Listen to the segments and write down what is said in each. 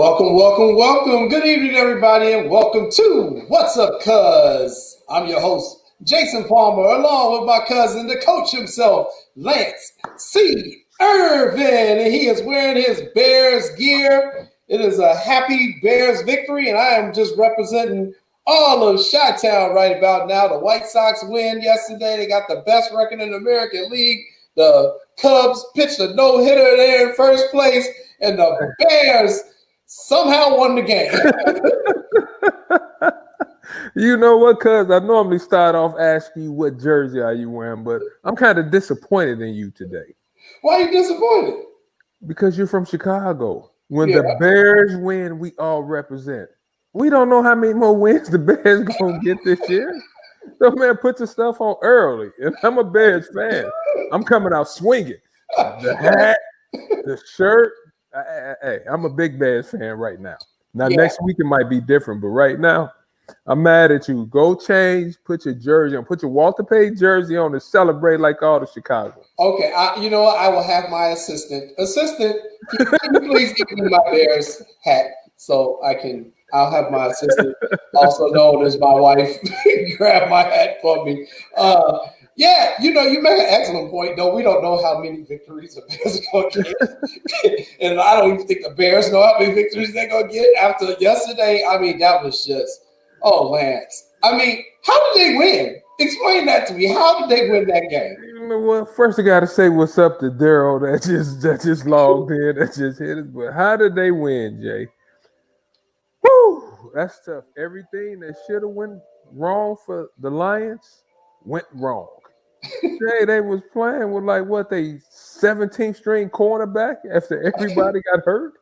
Welcome. Good evening, everybody, and welcome to What's Up, Cuz. I'm your host, Jason Palmer, along with my cousin, the coach himself, Lance C. Irvin, and he is wearing his Bears gear. It is a happy Bears victory, and I am just representing all of Chi-Town right about now. The White Sox win yesterday. They got the best record in the American League. The Cubs pitched a no-hitter there in first place, and the Bears somehow won the game. You know what, cuz I normally start off asking you what jersey are you wearing, but I'm kind of disappointed in you today. Why are you disappointed? Because you're from Chicago. When the Bears win, we all represent. We don't know how many more wins the Bears going to get this year. So, man, put your stuff on early. And I'm a Bears fan. I'm coming out swinging. The hat, the shirt. Hey, I'm a big Bears fan right now. Now, next week it might be different, but right now, I'm mad at you. Go change, put your jersey on, put your Walter Payton jersey on and celebrate like all the Chicago. Okay, you know what? I will have my assistant. Assistant, can you please give me my Bears hat so I'll have my assistant, also known as my wife, grab my hat for me. Yeah, you make an excellent point, though. We don't know how many victories the Bears are going to get. And I don't even think the Bears know how many victories they're going to get after yesterday. I mean, that was just, Lance. I mean, how did they win? Explain that to me. How did they win that game? You know what? First, I got to say what's up to Daryl that just logged in, that just hit it. But how did they win, Jay? Woo! That's tough. Everything that should have went wrong for the Lions went wrong. They was playing with 17th string cornerback after everybody got hurt.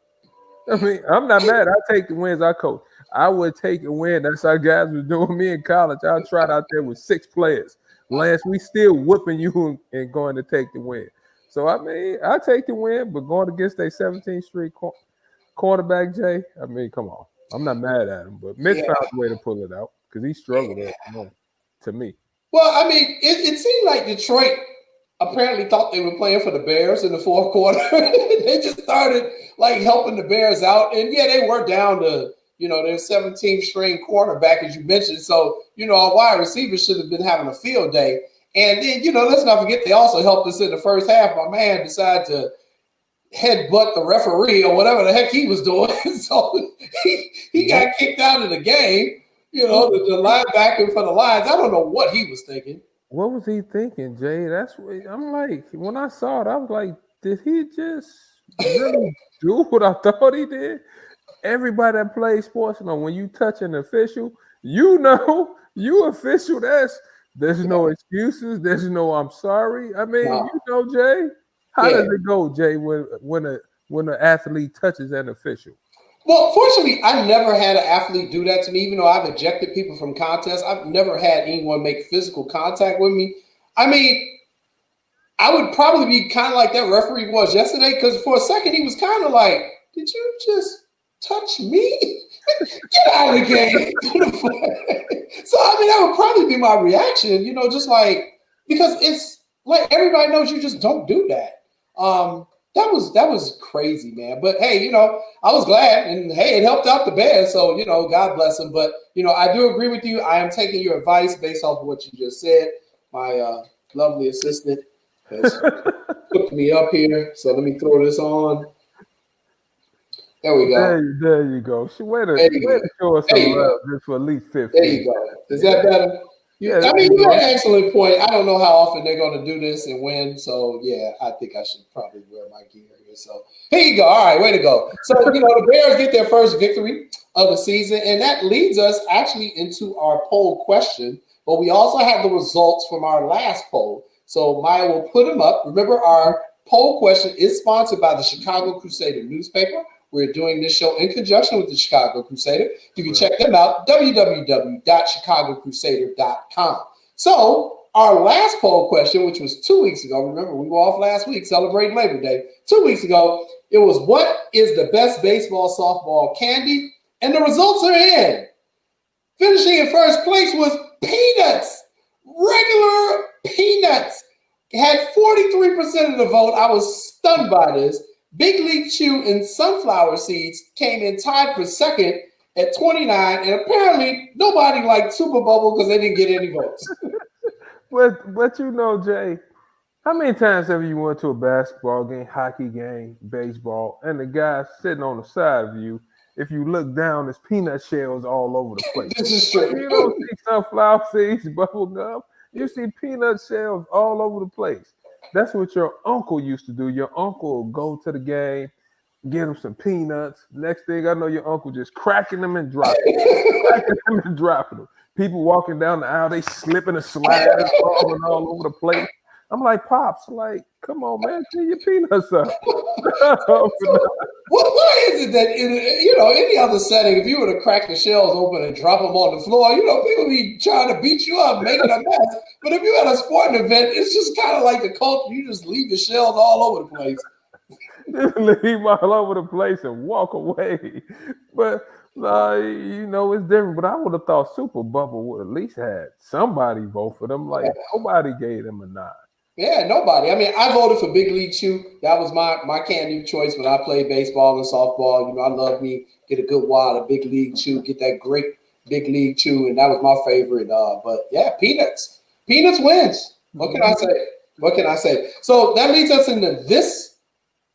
I mean, I'm not mad. I take the wins I coach. I would take a win. That's how guys was doing me in college. I tried out there with 6 players. Lance, we still whooping you and going to take the win. So, I mean, I take the win, but going against a 17th string quarterback, Jay, I mean, come on. I'm not mad at him, but Mitch found a way to pull it out because he struggled to me. Well, I mean, it seemed like Detroit apparently thought they were playing for the Bears in the fourth quarter. They just started helping the Bears out. And they were down to, their 17th string quarterback, as you mentioned. So, our wide receivers should have been having a field day. And then, let's not forget, they also helped us in the first half. My man decided to headbutt the referee or whatever the heck he was doing. So he got kicked out of the game. The linebacker for the Lions, I don't know what he was thinking. What was he thinking, Jay? That's what I'm like. When I saw it, I was like, did he just really do what I thought he did? Everybody that plays sports know when you touch an official, you official. There's no excuses. There's no I'm sorry. I mean, Jay. How does it go, Jay, when an athlete touches an official? Well, fortunately, I never had an athlete do that to me, even though I've ejected people from contests. I've never had anyone make physical contact with me. I mean, I would probably be kind of like that referee was yesterday, because for a second he was kind of like, did you just touch me? Get out of the game. So, I mean, that would probably be my reaction, just because it's like everybody knows you just don't do that. That was crazy, man. But hey, I was glad, and hey, it helped out the Bears. So, God bless them. But I do agree with you. I am taking your advice based off of what you just said. My lovely assistant has hooked me up here. So let me throw this on. There we go. There you go. Way to show us some love just for at least 50. There you go. Is that better? You had an excellent point. I don't know how often they're going to do this and when. So, I think I should probably wear my gear here. So, here you go. All right, way to go. So, the Bears get their first victory of the season, and that leads us actually into our poll question. But we also have the results from our last poll. So, Maya will put them up. Remember, our poll question is sponsored by the Chicago Crusader Newspaper. We're doing this show in conjunction with the Chicago Crusader. You can check them out, www.chicagocrusader.com. So our last poll question, which was 2 weeks ago, remember we were off last week celebrating Labor Day. 2 weeks ago, it was what is the best baseball, softball candy? And the results are in. Finishing in first place was peanuts. Regular peanuts. It had 43% of the vote. I was stunned by this. Big League Chew and sunflower seeds came in tied for second at 29, and apparently nobody liked Super Bubble because they didn't get any votes. But you know, Jay, how many times have you went to a basketball game, hockey game, baseball, and the guy sitting on the side of you, if you look down, there's peanut shells all over the place. This is true. You don't see sunflower seeds, bubble gum. You see peanut shells all over the place. That's what your uncle used to do. Your uncle would go to the game, get him some peanuts. Next thing I know, your uncle just cracking them and dropping them. People walking down the aisle, they slipping and sliding, falling all over the place. I'm like, Pops, like, come on, man, clean your peanuts up. What is it that, any other setting, if you were to crack the shells open and drop them on the floor, people be trying to beat you up, making a mess. But if you're at a sporting event, it's just kind of like the culture. You just leave the shells all over the place. Just leave all over the place and walk away. But, it's different. But I would have thought Super Bubble would at least had somebody vote for them. Like, nobody gave them a nod. Yeah, nobody. I mean, I voted for Big League Chew. That was my candy of choice when I played baseball and softball. I love me, get a good wad of Big League Chew, get that great Big League Chew, and that was my favorite. But yeah, peanuts. Peanuts wins. What can I say? So that leads us into this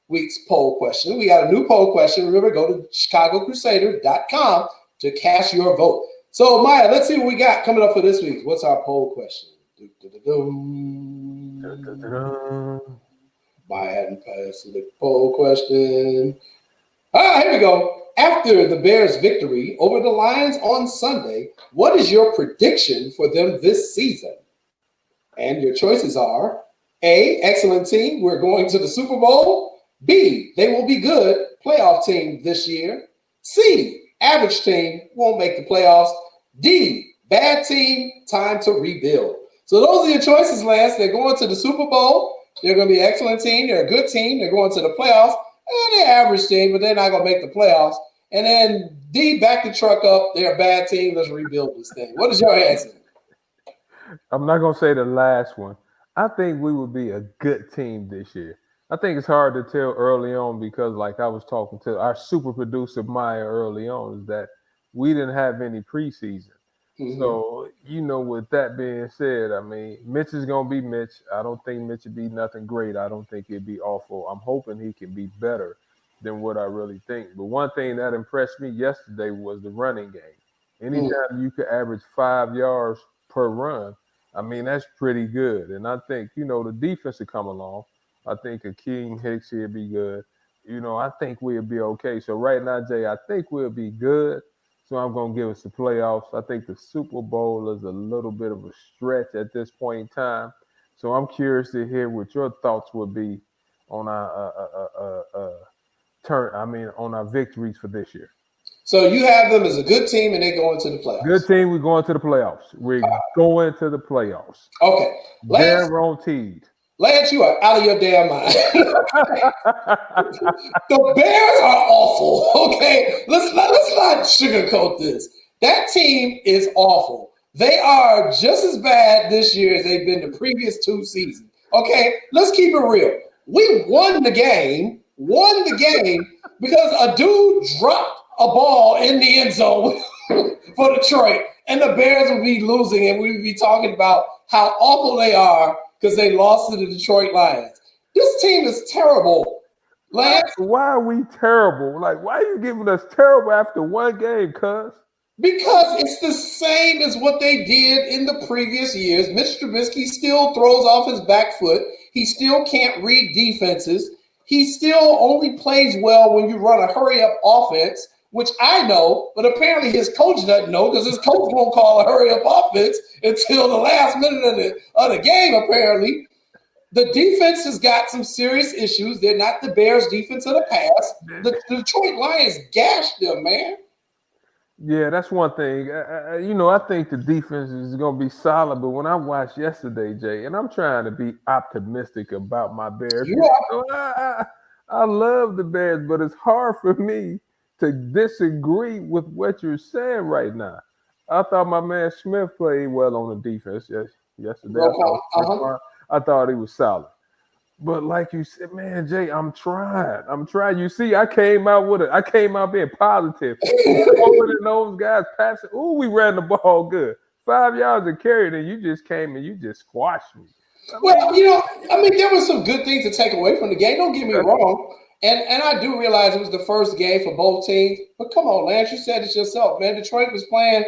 week's poll question. We got a new poll question. Remember, go to ChicagoCrusader.com to cast your vote. So, Maya, let's see what we got coming up for this week. What's our poll question? Maya hadn't passed the poll question. Here we go. After the Bears' victory over the Lions on Sunday, what is your prediction for them this season? And your choices are A, excellent team, we're going to the Super Bowl. B, they will be good, playoff team this year. C, average team, won't make the playoffs. D, bad team, time to rebuild. So those are your choices, Lance. They're going to the Super Bowl. They're going to be an excellent team. They're a good team. They're going to the playoffs. And they're average team, but they're not going to make the playoffs. And then D, back the truck up. They're a bad team. Let's rebuild this thing. What is your answer? I'm not going to say the last one. I think we would be a good team this year. I think it's hard to tell early on because, like I was talking to our super producer, Maya, early on, is that we didn't have any preseason. Mm-hmm. So, with that being said, I mean, Mitch is going to be Mitch. I don't think Mitch would be nothing great. I don't think he'd be awful. I'm hoping he can be better than what I really think. But one thing that impressed me yesterday was the running game. Anytime you could average 5 yards per run, I mean, that's pretty good. And I think, the defense will come along. I think Akeem Hicks here be good. I think we'll be okay. So right now, Jay, I think we'll be good. So I'm going to give us the playoffs. I think the Super Bowl is a little bit of a stretch at this point in time. So I'm curious to hear what your thoughts would be on our victories for this year. So you have them as a good team and they go into the playoffs. Good team, we're going to the playoffs. We're going to the playoffs. Okay. Guaranteed. Lance, you are out of your damn mind. The Bears are awful, okay? Let's not sugarcoat this. That team is awful. They are just as bad this year as they've been the previous 2 seasons, okay? Let's keep it real. We won the game because a dude dropped a ball in the end zone for Detroit, and the Bears would be losing, and we would be talking about how awful they are because they lost to the Detroit Lions. This team is terrible. Lance, why are we terrible? Like, why are you giving us terrible after one game, cuz? Because it's the same as what they did in the previous years. Mitch Trubisky still throws off his back foot. He still can't read defenses. He still only plays well when you run a hurry-up offense, which I know, but apparently his coach doesn't know because his coach won't call a hurry-up offense until the last minute of the game, apparently. The defense has got some serious issues. They're not the Bears' defense of the past. The Detroit Lions gashed them, man. Yeah, that's one thing. I think the defense is going to be solid, but when I watched yesterday, Jay, and I'm trying to be optimistic about my Bears. Yeah. I love the Bears, but it's hard for me to disagree with what you're saying right now. I thought my man Smith played well on the defense yesterday. I thought he was solid. But like you said, man, Jay, I'm trying. You see, I came out being positive. Over than those guys passing. Ooh, we ran the ball good. 5 yards of carry, and you just came and you just squashed me. Well, there were some good things to take away from the game. Don't get me wrong. And I do realize it was the first game for both teams. But come on, Lance, you said it yourself, man. Detroit was playing.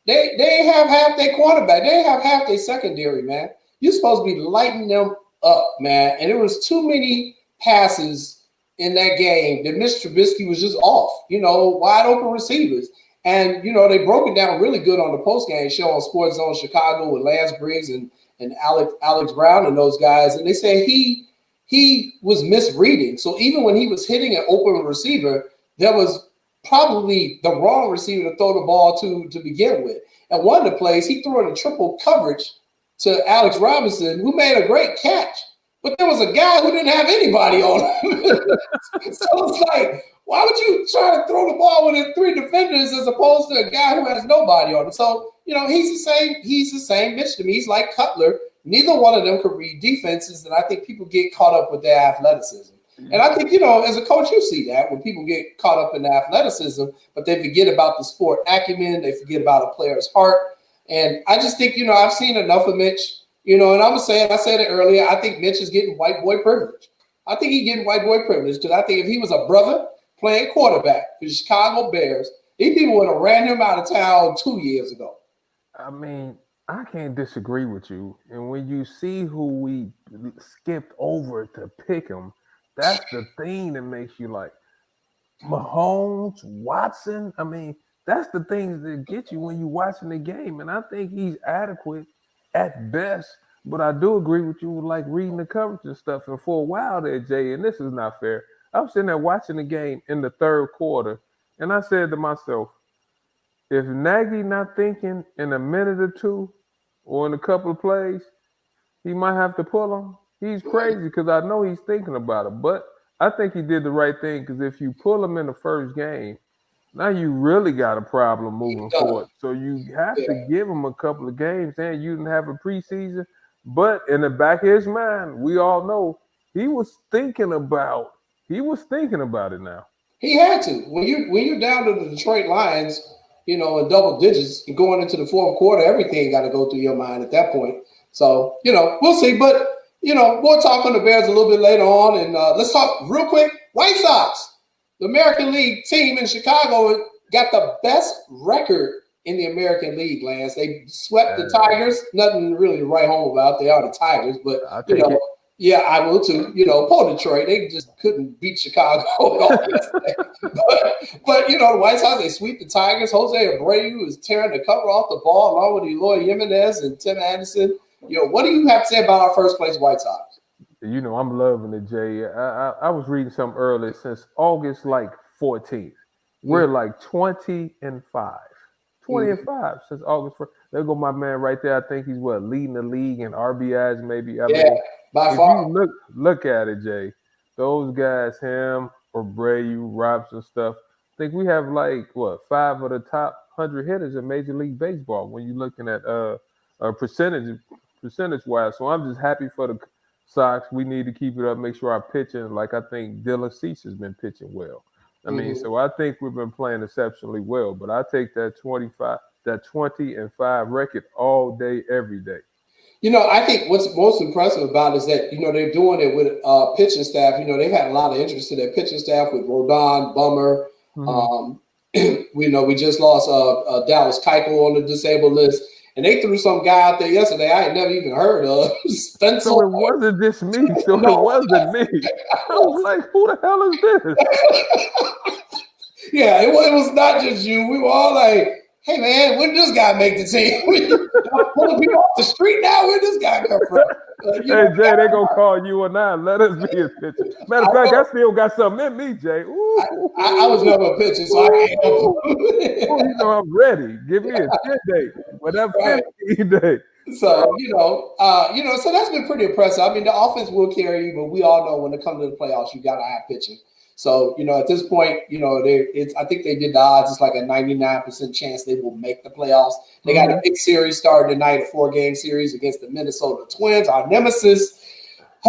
They have half their quarterback. They have half their secondary, man. You're supposed to be lighting them up, man. And there was too many passes in that game that Mr. Trubisky was just off, wide open receivers. And, they broke it down really good on the postgame show on SportsZone Chicago with Lance Briggs and Alex Brown and those guys. And they said he was misreading. So even when he was hitting an open receiver, there was probably the wrong receiver to throw the ball to begin with. And one of the plays, he threw in a triple coverage to Alex Robinson, who made a great catch. But there was a guy who didn't have anybody on him. So it's like, why would you try to throw the ball with 3 defenders as opposed to a guy who has nobody on him? So, he's the same Mitch to me. He's like Cutler. Neither one of them could read defenses, and I think people get caught up with their athleticism. And I think, as a coach, you see that when people get caught up in the athleticism, but they forget about the sport acumen, they forget about a player's heart. And I just think, I've seen enough of Mitch, and I'm going to say it, I said it earlier, I think Mitch is getting white boy privilege. I think he's getting white boy privilege because I think if he was a brother playing quarterback for the Chicago Bears, these people would have ran him out of town 2 years ago. I mean, I can't disagree with you. And when you see who we skipped over to pick him, that's the thing that makes you like Mahomes, Watson. I mean, that's the things that get you when you're watching the game. And I think he's adequate at best. But I do agree with you with like reading the coverage and stuff. And for a while there, Jay, and this is not fair, I was sitting there watching the game in the third quarter, and I said to myself, if Nagy not thinking in a minute or two or in a couple of plays, he might have to pull him. He's crazy because I know he's thinking about it. But I think he did the right thing because if you pull him in the first game, now you really got a problem moving forward. So you have to give him a couple of games, and you didn't have a preseason. But in the back of his mind, we all know he was thinking about it now. He had to. When you're down to the Detroit Lions, in double digits and going into the fourth quarter, everything got to go through your mind at that point. So, we'll see. But, we'll talk on the Bears a little bit later on. And let's talk real quick. White Sox, the American League team in Chicago, got the best record in the American League, Lance. They swept the Tigers. Nothing really to write home about. They are the Tigers. But, yeah, I will too. Poor Detroit, they just couldn't beat Chicago at all yesterday. But the White Sox, they sweep the Tigers. Jose Abreu is tearing the cover off the ball along with Eloy Jimenez and Tim Anderson. What do you have to say about our first place White Sox? I'm loving it, Jay. I was reading something earlier. Since August 14th, we're 20-5. 20-5 since August 1st. There go my man right there. I think he's leading the league in RBIs, maybe. I mean, by far. You look at it, Jay. Those guys, him, Abreu, Robson, stuff. I think we have 5 of the top 100 hitters in Major League Baseball when you're looking at percentage-wise. So I'm just happy for the Sox. We need to keep it up, make sure our pitching, I think Dylan Cease has been pitching well. I mean, so I think we've been playing exceptionally well. But I take that 20-5 record all day, every day. I think what's most impressive about it is that, they're doing it with pitching staff. They've had a lot of interest in their pitching staff with Rodon, Bummer. We just lost Dallas Keuchel on the disabled list. And they threw some guy out there yesterday I had never even heard of. So it wasn't just me. So no. It wasn't me. I was like, who the hell is this? Yeah, it was not just you. We were all like, hey, man, when did this guy make the team? Pulling people off the street now? Where did this guy come from? Hey, Jay, they're going to call you and I. Let us be his pitcher. Matter of fact, I still got something in me, Jay. Ooh. I was never a pitcher, so I can't help it. I'm ready. Give me a 10 day. Whatever 15 day. So, so that's been pretty impressive. I mean, the offense will carry you, but we all know when it comes to the playoffs, you got to have pitching. So, at this point, I think they did the odds. It's like a 99% chance they will make the playoffs. They got a big series starting tonight, a 4-game series against the Minnesota Twins, our nemesis.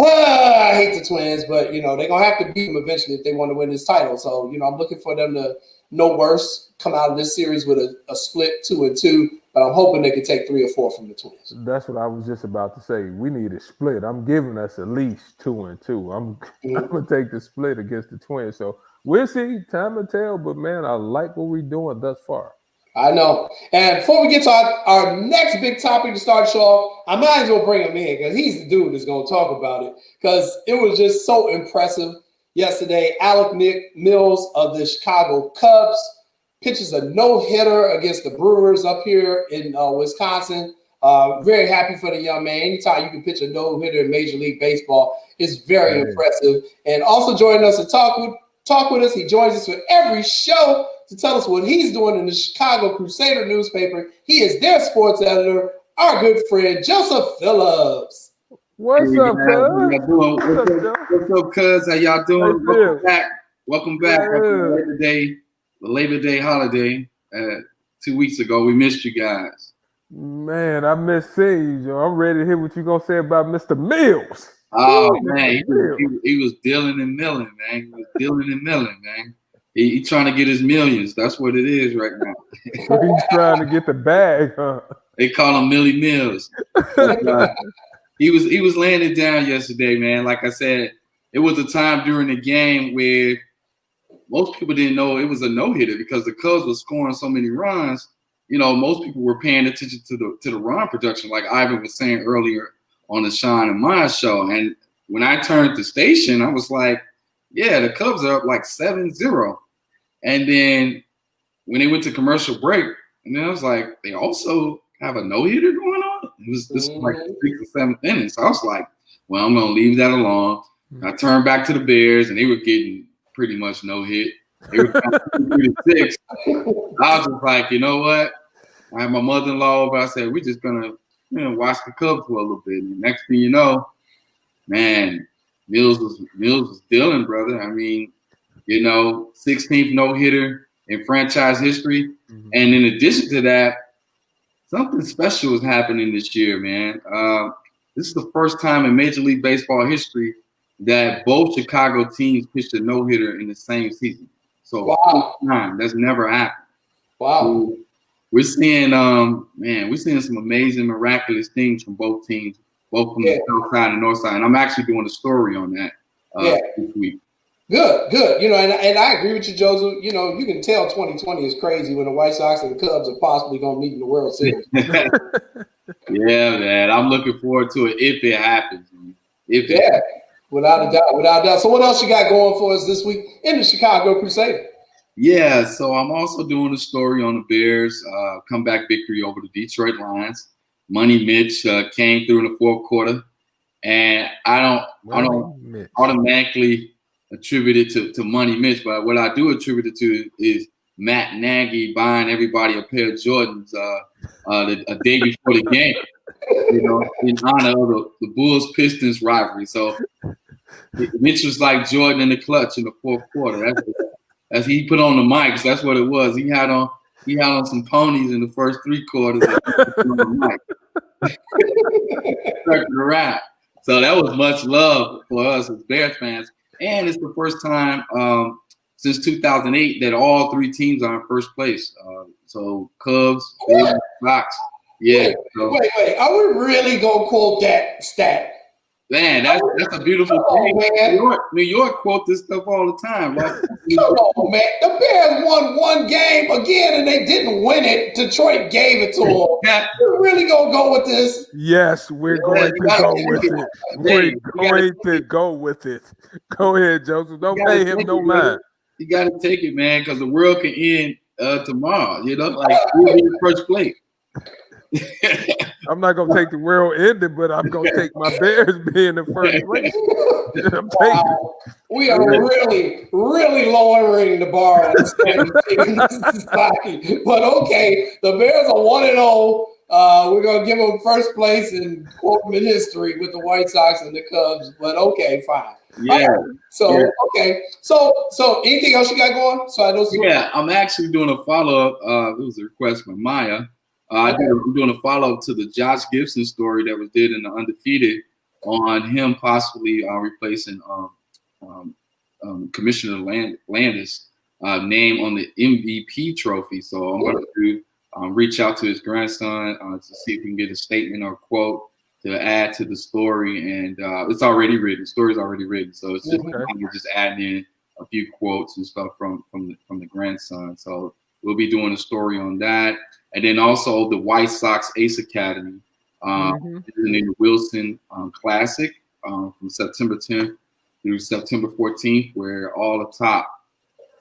I hate the Twins, but they're gonna have to beat them eventually if they want to win this title. So I'm looking for them to no worse come out of this series with a split 2-2. But I'm hoping they can take 3 or 4 from the Twins. That's what I was just about to say. We need a split. I'm giving us at least 2-2. I'm gonna take the split against the Twins. So we'll see. Time will tell. But man, I like what we're doing thus far. I know. And before we get to our next big topic to start the show, I might as well bring him in because he's the dude that's going to talk about it because it was just so impressive yesterday. Alec Mills of the Chicago Cubs pitches a no-hitter against the Brewers up here in Wisconsin. Very happy for the young man. Anytime you can pitch a no-hitter in Major League Baseball, it's very impressive. And also joining us to talk with us, he joins us for every show to tell us what he's doing in the Chicago Crusader Newspaper. He is their sports editor, our good friend, Joseph Phillips. What's up, cuz? What's up, cuz? How y'all doing? Welcome back. Welcome back. The Labor Day holiday. 2 weeks ago, we missed you guys. Man, I miss seeing you, Joe. I'm ready to hear what you're going to say about Mr. Mills. Oh, man. He was dealing and milling, man. He was dealing and milling, man. He trying to get his millions. That's what it is right now. He's trying to get the bag, huh? They call him Millie Mills. He was laying it down yesterday, man. Like I said, it was a time during the game where most people didn't know it was a no-hitter because the Cubs were scoring so many runs. Most people were paying attention to the run production, like Irvin was saying earlier on the Sean and Maya show. And when I turned the station, I was like, yeah, the Cubs are up like 7-0. And then when they went to commercial break, and then I was like, they also have a no-hitter going on? This was like the 6th or 7th inning. So I was like, well, I'm going to leave that alone. I turned back to the Bears, and they were getting pretty much no hit. They were 3-6. I was just like, you know what? I had my mother-in-law over. I said, we're just going to watch the Cubs for a little bit. And next thing you know, man, Mills was dealing, brother. I mean, 16th no-hitter in franchise history. Mm-hmm. And in addition to that, something special is happening this year, man. This is the first time in Major League Baseball history that both Chicago teams pitched a no-hitter in the same season. So, wow. That's never happened. Wow. So we're seeing, we're seeing some amazing, miraculous things from both teams, both from the south side and north side. And I'm actually doing a story on that this week. Good. And I agree with you, Joseph. You can tell 2020 is crazy when the White Sox and the Cubs are possibly going to meet in the World Series. Yeah, man. I'm looking forward to it if it happens. Without a doubt. So what else you got going for us this week in the Chicago Crusader? Yeah, so I'm also doing a story on the Bears' comeback victory over the Detroit Lions. Money Mitch came through in the fourth quarter, and I don't automatically attribute it to Money Mitch, but what I do attribute it to is Matt Nagy buying everybody a pair of Jordans a day before the game, in honor of the Bulls-Pistons rivalry. So Mitch was like Jordan in the clutch in the fourth quarter. As he put on the mics, that's what it was. He had on some ponies in the first 3 quarters. And on the mic. Around. So that was much love for us as Bears fans. And it's the first time since 2008 that all 3 teams are in first place. So Cubs, Sox. Yeah. So. Wait. Are we really going to quote that stat? Man, that's a beautiful thing. Man. New York quote this stuff all the time. Right? Come on, man. The Bears won 1 game again, and they didn't win it. Detroit gave it to them. We're really going to go with this? Yes, we're going to go with it. We're going to go with it. Go ahead, Joseph. Don't pay him no mind. You got to take it, man, because the world can end tomorrow. We'll be in first place. I'm not gonna take the world ending, but I'm gonna take my Bears being the first place. We are really, really lowering the bar on this society. But okay, the Bears are 1-0. We're gonna give them first place and quote them in history with the White Sox and the Cubs. But okay, fine. Yeah. Okay. So anything else you got going? So I know. Yeah, I'm actually doing a follow-up. It was a request from Maya. I'm doing a follow-up to the Josh Gibson story that was did in the Undefeated on him possibly replacing Commissioner Landis' name on the MVP trophy. So I'm going to reach out to his grandson to see if we can get a statement or a quote to add to the story. And it's already written. The story's already written. So it's just just adding in a few quotes and stuff from the grandson. So we'll be doing a story on that. And then also the White Sox Ace Academy, the Wilson Classic from September 10th through September 14th, where all the top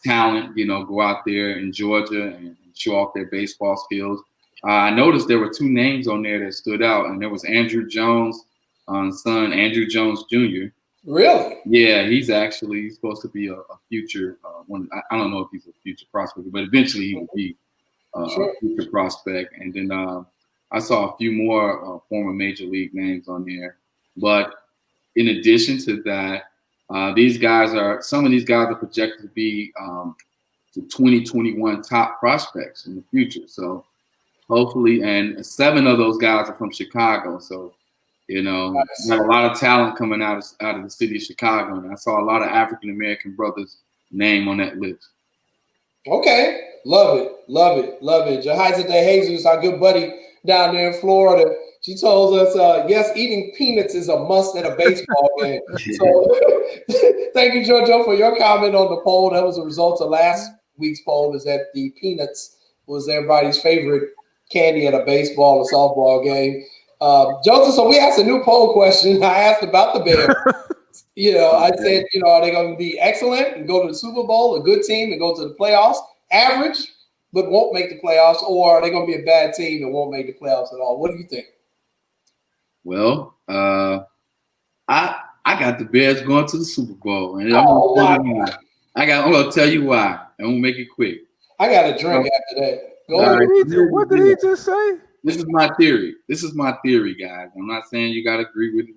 talent, go out there in Georgia and show off their baseball skills. I noticed there were two names on there that stood out, and there was Andrew Jones' son, Andrew Jones Jr. Really? Yeah, he's supposed to be a future one. I don't know if he's a future prospect, but eventually he will be a future prospect. And then I saw a few more former major league names on there. But in addition to that, some of these guys are projected to be the 2021 top prospects in the future. So hopefully, and 7 of those guys are from Chicago. So, got a lot of talent coming out of the city of Chicago. And I saw a lot of African-American brothers' name on that list. Okay. Love it. Jahiza De Jesus, our good buddy down there in Florida, she told us, yes, eating peanuts is a must at a baseball game. So thank you, JoJo, for your comment on the poll. That was a result of last week's poll, is that the peanuts was everybody's favorite candy at a baseball or softball game. Joseph, so we asked a new poll question. I asked about the Bears. I said, are they going to be excellent and go to the Super Bowl, a good team and go to the playoffs, average, but won't make the playoffs, or are they going to be a bad team and won't make the playoffs at all? What do you think? Well, I got the Bears going to the Super Bowl, and I'm going to tell you why. I'm going to make it quick. I got a drink after that. What did he just say? This is my theory. Guys. I'm not saying you got to agree with it.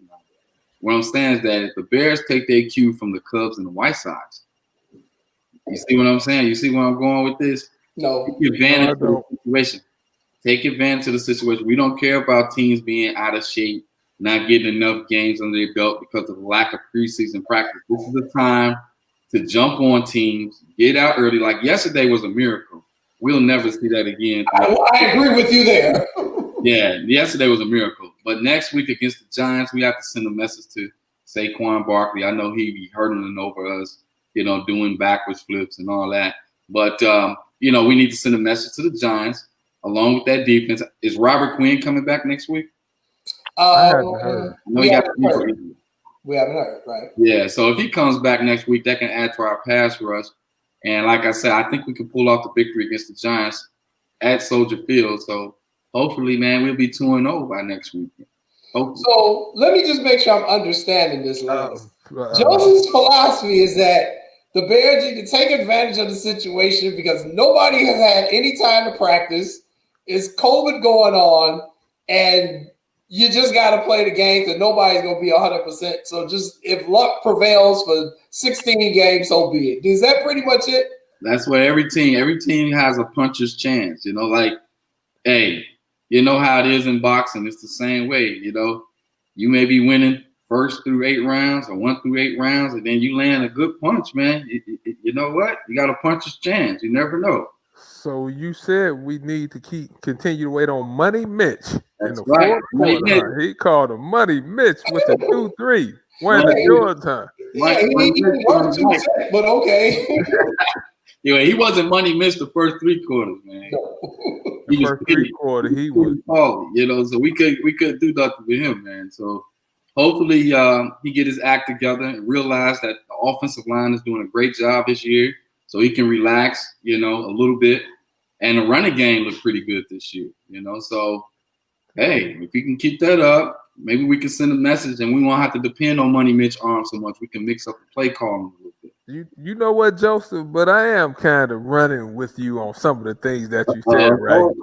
What I'm saying is that if the Bears take their cue from the Cubs and the White Sox, you see what I'm saying? You see where I'm going with this? No. Take advantage of the situation. Take advantage of the situation. We don't care about teams being out of shape, not getting enough games under their belt because of the lack of preseason practice. This is the time to jump on teams, get out early. Like yesterday was a miracle. We'll never see that again. I agree with you there. Yeah, yesterday was a miracle. But next week against the Giants, we have to send a message to Saquon Barkley. I know he be hurdling over us, doing backwards flips and all that. But, we need to send a message to the Giants along with that defense. Is Robert Quinn coming back next week? We haven't heard, right? Yeah, so if he comes back next week, that can add to our pass rush. And like I said, I think we can pull off the victory against the Giants at Soldier Field. So hopefully, man, we'll be 2-0 by next week. Hopefully. So let me just make sure I'm understanding this, Lanny. Joseph's philosophy is that the Bears need to take advantage of the situation because nobody has had any time to practice. It's COVID going on, and you just got to play the game because nobody's going to be 100%. So just if luck prevails for 16 games, so be it. Is that pretty much it? That's what every team has a puncher's chance. Hey, you know how it is in boxing. It's the same way. You may be winning 1 through 8 rounds or 1 through 8 rounds, and then you land a good punch, man. You know what? You got a puncher's chance. You never know. So you said we need to continue to wait on Money Mitch. That's right. He called him Money Mitch with the 2-3. One the Georgia time. Yeah, he worked 2%, but okay. He wasn't Money Mitch the first 3 quarters, man. The first 3 quarters, he was balling, so we could do nothing with him, man. So hopefully he get his act together and realize that the offensive line is doing a great job this year, so he can relax, a little bit. And the running game looked pretty good this year, So, hey, if we can keep that up, maybe we can send a message and we won't have to depend on Money Mitch arm so much. We can mix up the play calling a little bit. You know what, Joseph? But I am kind of running with you on some of the things that you said, right?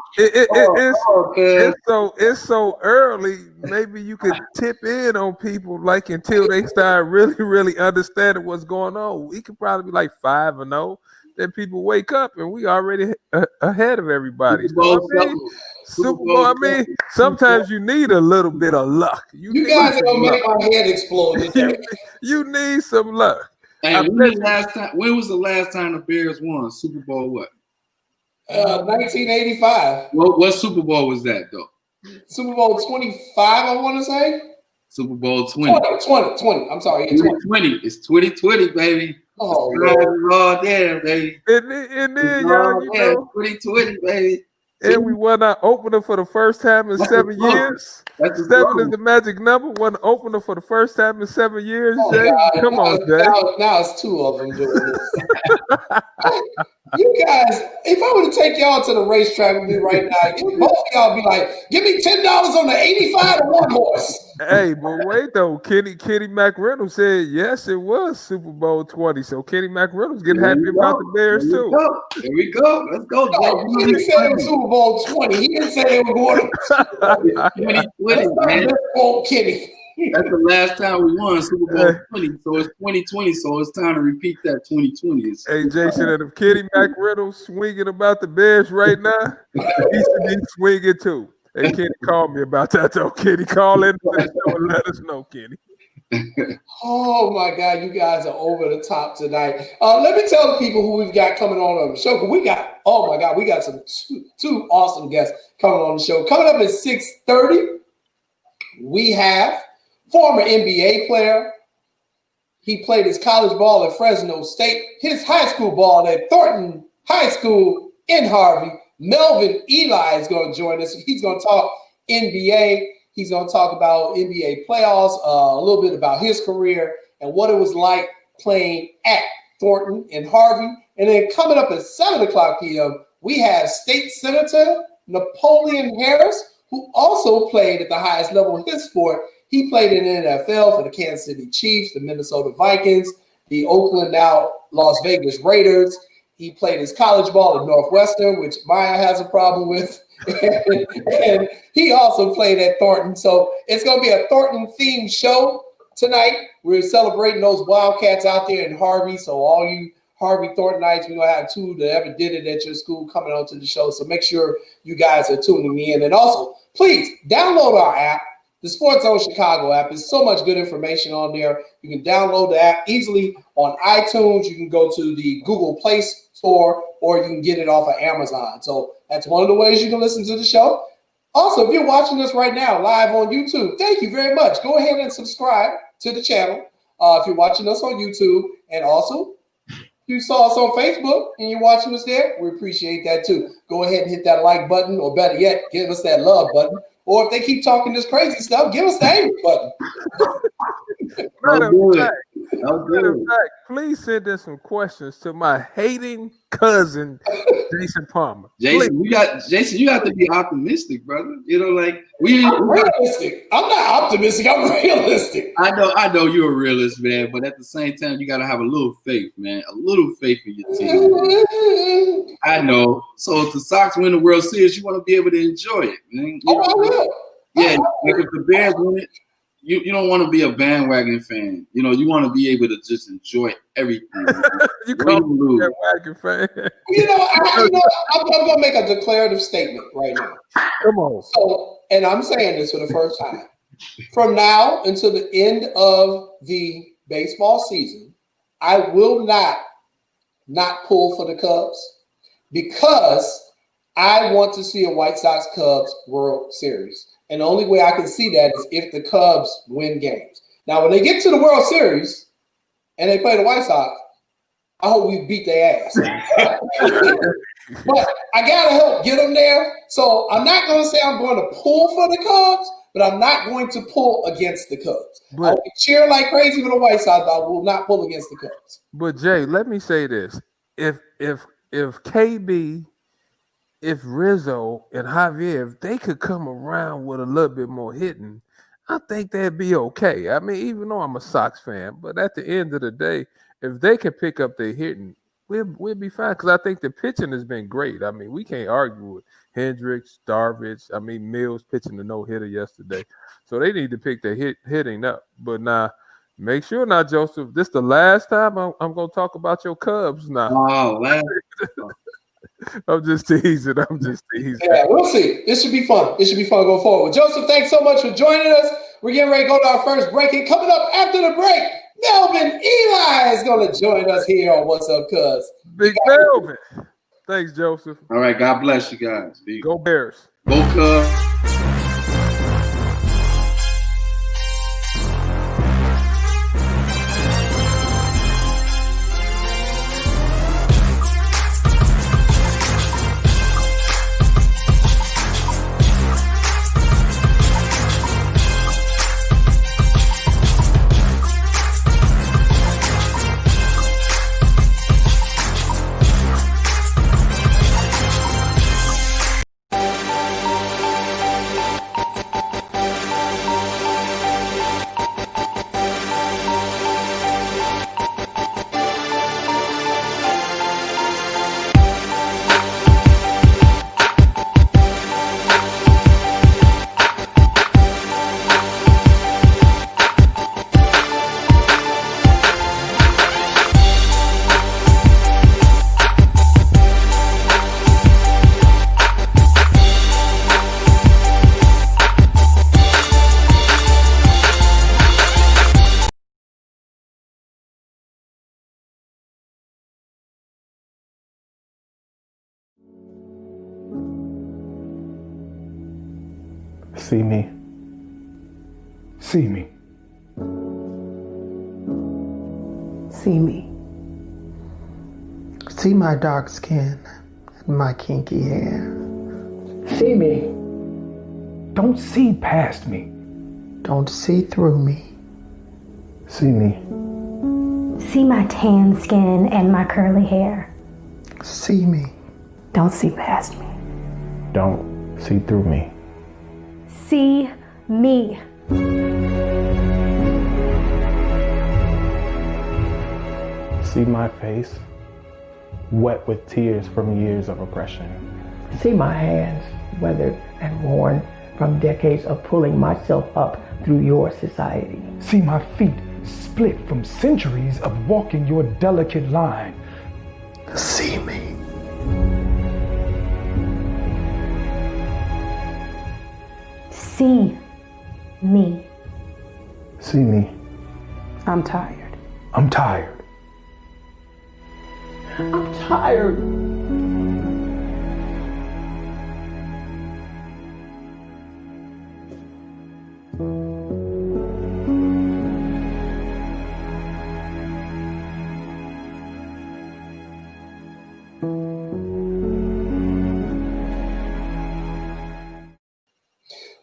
It's so early. Maybe you could tip in on people until they start really, really understanding what's going on. We could probably be like 5-0, that people wake up and we already ahead of everybody. Super Bowl, I mean, sometimes you need a little bit of luck. You guys are gonna make my head explode today. you need some luck. Hey, when was the last time the Bears won Super Bowl? What? 1985. What Super Bowl was that though? Super Bowl 25, I want to say. Super Bowl 20. 20. I'm sorry. 2020. It's 2020, baby. Oh, Lord, there, baby. And then y'all, 2020, baby. And we won our opener for the first time in 7 years. 7 is the magic number. Won opener for the first time in 7 years. Oh, Jay. God. Come on, Jay. Now it's 2 of them doing this. You guys, if I were to take y'all to the racetrack with me right now, both of y'all be like, give me $10 on the 85 or one horse. Hey, but wait though, Kenny McReynolds said yes, it was Super Bowl 20. So Kenny McReynolds getting happy about the Bears too. There we go. Let's go. No, Kenny said it was Super Bowl 20. He didn't say they were going to 2020, man. Kenny. That's the last time we won Super Bowl 20. So it's 2020. So it's time to repeat that 2020. Hey, Jason, and if Kenny McReynolds swinging about the Bears right now, he should be swinging too. Hey, Kenny, call me about that though. Kenny, call in and let us know, Kenny. Oh my God, you guys are over the top tonight. Let me tell the people who we've got coming on the show. We got some two awesome guests coming on the show. Coming up at 6:30, we have former NBA player. He played his college ball at Fresno State, his high school ball at Thornton High School in Harvey. Melvin Eli is going to join us. He's going to talk NBA. He's going to talk about NBA playoffs, a little bit about his career and what it was like playing at Thornton and Harvey. And then coming up at 7:00 p.m., we have State Senator Napoleon Harris, who also played at the highest level in his sport. He played in the NFL for the Kansas City Chiefs, the Minnesota Vikings, the Oakland, now Las Vegas Raiders. He played his college ball at Northwestern, which Maya has a problem with. and he also played at Thornton. So it's going to be a Thornton-themed show tonight. We're celebrating those Wildcats out there in Harvey. So all you Harvey Thorntonites, we're going to have 2 that ever did it at your school coming on to the show. So make sure you guys are tuning in. And also, please download our app. The SportsZone Chicago app is so much good information on there. You can download the app easily on iTunes. You can go to the Google Play Store, or you can get it off of Amazon. So that's one of the ways you can listen to the show. Also, if you're watching us right now live on YouTube, thank you very much. Go ahead and subscribe to the channel if you're watching us on YouTube. And also, if you saw us on Facebook and you're watching us there, we appreciate that too. Go ahead and hit that like button, or better yet, give us that love button. Or if they keep talking this crazy stuff, give us the angry button. Matter of fact, please send in some questions to my hating cousin, Jason Palmer. Jason, you got to be optimistic, brother. You know, like I'm realistic. I'm not optimistic. I'm realistic. I know you're a realist, man, but at the same time, you got to have a little faith, man. A little faith in your team. I know. So if the Sox win the World Series, you want to be able to enjoy it, man. I will. Yeah, like if the Bears win it, you don't want to be a bandwagon fan. You know, you want to be able to just enjoy everything. You call me a bandwagon fan. I'm going to make a declarative statement right now. Come on. So, and I'm saying this for the first time. From now until the end of the baseball season, I will not pull for the Cubs, because I want to see a White Sox-Cubs World Series. And the only way I can see that is if the Cubs win games. Now, when they get to the World Series and they play the White Sox, I hope we beat their ass. But I got to help get them there. So I'm not going to say I'm going to pull for the Cubs, but I'm not going to pull against the Cubs. I will cheer like crazy for the White Sox, but I will not pull against the Cubs. But, Jay, let me say this. If KB, if Rizzo and Javier, if they could come around with a little bit more hitting, I think that'd be okay. I mean, even though I'm a Sox fan, but at the end of the day, if they can pick up their hitting, we'll be fine. Because I think the pitching has been great. I mean, we can't argue with Hendricks, Darvish. I mean, Mills pitching the no-hitter yesterday. So they need to pick their hitting up. But now, Make sure now, Joseph. This the last time I'm gonna talk about your Cubs now. Oh, I'm just teasing. Yeah, we'll see. This should be fun. It should be fun going forward. Joseph, thanks so much for joining us. We're getting ready to go to our first break. And coming up after the break, Melvin Eli is going to join us here on What's Up, Cuz. Big Melvin. Thanks, Joseph. all right. God bless you guys. Go Bears. Go Cubs. See me. See me. See me. See my dark skin and my kinky hair. See me. Don't see past me. Don't see through me. See me. See my tan skin and my curly hair. See me. Don't see past me. Don't see through me. See me. See my face, wet with tears from years of oppression. See my hands, weathered and worn from decades of pulling myself up through your society. See my feet split from centuries of walking your delicate line. See me. See me. See me. I'm tired. I'm tired. I'm tired.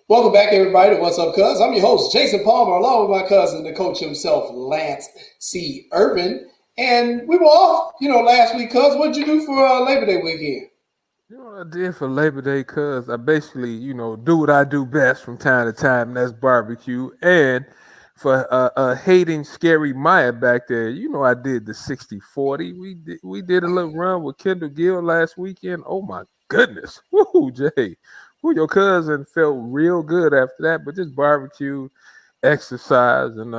Welcome back, everybody, to What's Up, Cuz. I'm your host, Jason Palmer, along with my cousin, the coach himself, Lance C. Irvin. And we were off, last week, Cuz. What'd you do for Labor Day weekend? You know what I did for Labor Day, cuz I basically, do what I do best from time to time, and that's barbecue. And for hating Scary Maya back there, I did the 60-40. We did a little run with Kendall Gill last weekend. Oh my goodness. Woo, Jay. Woo, your cousin felt real good after that, but just barbecue, exercise, and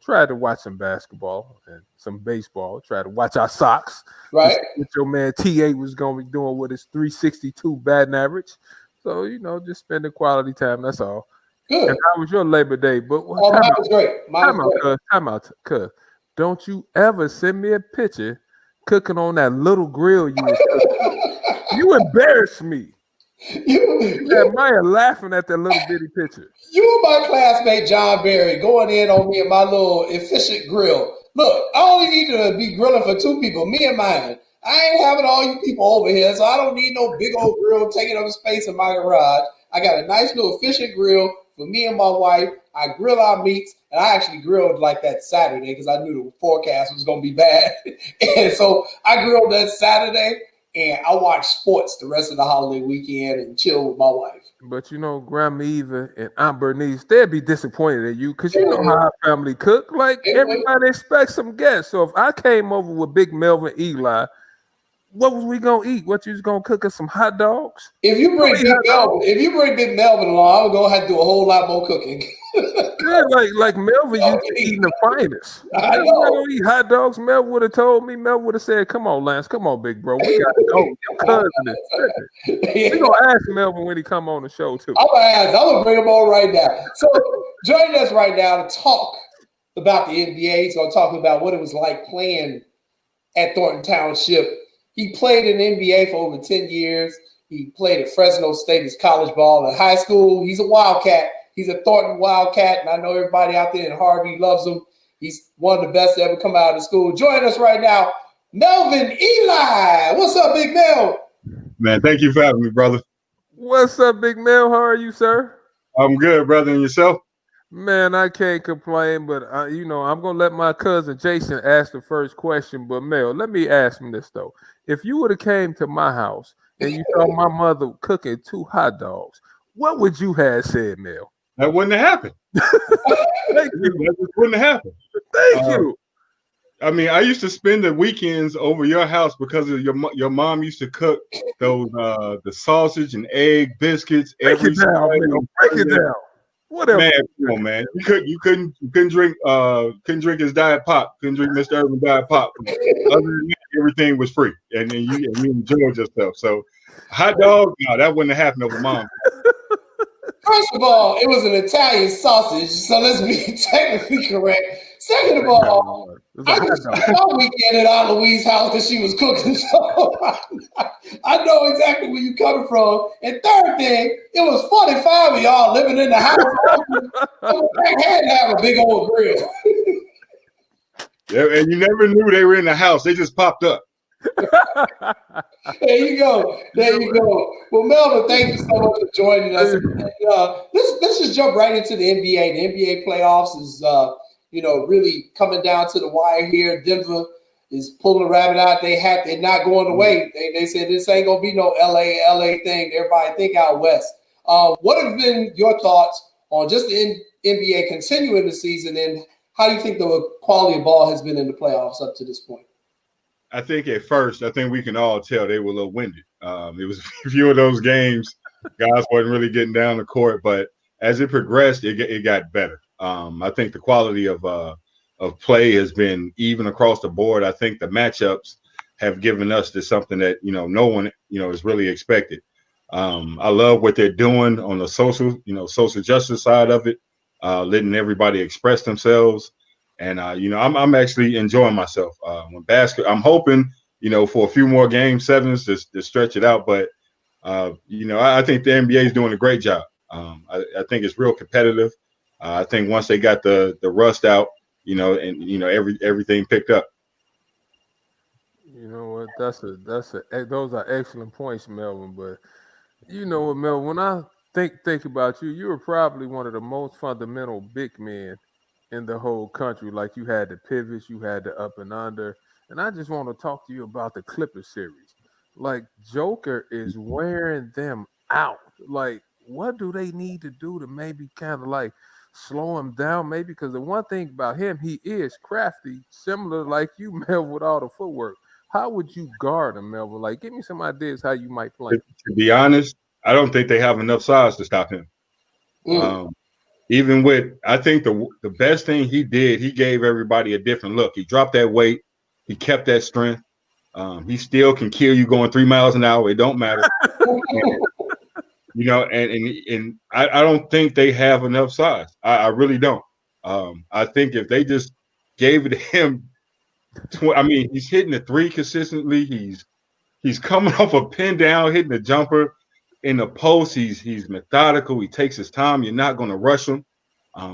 try to watch some basketball and some baseball. Try to watch our Sox. Right. What your man TA was gonna be doing with his 362 batting average. So, just spending quality time. That's all. Good. And how was your Labor Day? But mine was great. Time out, cuz. Don't you ever send me a picture cooking on that little grill you was cooking. You embarrassed me. You Maya laughing at that little bitty picture. You and my classmate John Berry going in on me and my little efficient grill. Look, I only need to be grilling for two people, me and mine. I ain't having all you people over here, so I don't need no big old grill taking up space in my garage. I got a nice little efficient grill for me and my wife. I grill our meats, and I actually grilled like that Saturday because I knew the forecast was going to be bad. And so I grilled that Saturday, and I watched sports the rest of the holiday weekend and chill with my wife. But Grandma Eva and Aunt Bernice, they'd be disappointed at you because you know how our family cook. Like everybody expects some guests. So if I came over with Big Melvin Eli, what was we gonna eat? What you was gonna cook us some hot dogs? If you bring Big Melvin along, I'm gonna have to do a whole lot more cooking. Yeah, like Melvin used to eating the finest. I Melvin know. don't eat hot dogs. Melvin would have told me. Melvin would have said, "Come on, Lance. Come on, big bro. We gotta go. Your cousin is tripping." We gonna ask Melvin when he come on the show too. I'm gonna bring him on right now. So joining us right now to talk about the NBA. He's gonna talk about what it was like playing at Thornton Township. He played in the NBA for over 10 years. He played at Fresno State as college ball. In high school, he's a Wildcat. He's a Thornton Wildcat, and I know everybody out there in Harvey loves him. He's one of the best to ever come out of school. Join us right now, Melvin Eli. What's up, Big Mel? Man, thank you for having me, brother. What's up, Big Mel? How are you, sir? I'm good, brother. And yourself? Man, I can't complain, but I'm gonna let my cousin Jason ask the first question. But Mel, let me ask him this though: if you would have came to my house and you saw my mother cooking 2 hot dogs, what would you have said, Mel? That wouldn't have happened. Thank you. That just wouldn't have happened. Thank you. I mean, I used to spend the weekends over your house because of your mom used to cook those the sausage and egg biscuits Break it down, Mel. Break it down. Whatever. Man, come on, man. You couldn't drink his Diet Pop. Couldn't drink Mr. Irvin Diet Pop. Other than that, everything was free, and you enjoyed yourself. So, hot dog, no, that wouldn't have happened over mom. First of all, it was an Italian sausage, so let's be technically correct. Second of all, I was all weekend at Aunt Louise's house because she was cooking, so I know exactly where you're coming from. And third thing, it was 45 of y'all living in the house. I had to have a big old grill. Yeah, and you never knew they were in the house. They just popped up. There you go. There you go. Well, Melvin, thank you so much for joining us. Let's just jump right into the NBA. The NBA playoffs is really coming down to the wire here. Denver is pulling a rabbit out they hat. They're not going away. They said this ain't gonna be no LA thing. Everybody think out west. What have been your thoughts on just the NBA continuing the season, and how do you think the quality of ball has been in the playoffs up to this point? I think at first, we can all tell they were a little winded. It was a few of those games, guys wasn't really getting down the court, but as it progressed, it got better. I think the quality of play has been even across the board. I think the matchups have given us to something that no one is really expected. I love what they're doing on the social justice side of it, letting everybody express themselves. And I'm actually enjoying myself. I'm hoping for a few more game sevens to stretch it out. But I think the NBA is doing a great job. I think it's real competitive. I think once they got the rust out, everything picked up. You know what? Those are excellent points, Melvin. But you know what, Melvin? When I think about you, you were probably one of the most fundamental big men in the whole country. Like, you had the pivots, you had the up and under. And I just want to talk to you about the Clippers series. Like, Joker is wearing them out. Like, what do they need to do to maybe kind of like slow him down? Maybe because the one thing about him, he is crafty, similar like you, Melvin, with all the footwork. How would you guard him, Melvin? Like, give me some ideas how you might play. To be honest, I don't think they have enough size to stop him. Even with, I think the best thing he did, he gave everybody a different look. He dropped that weight. He kept that strength. He still can kill you going 3 miles an hour. It don't matter. And I don't think they have enough size. I really don't. I think if they just gave it to him, he's hitting the 3 consistently. He's coming off a pin down, hitting the jumper. In the post, he's methodical. He takes his time. You're not going to rush him.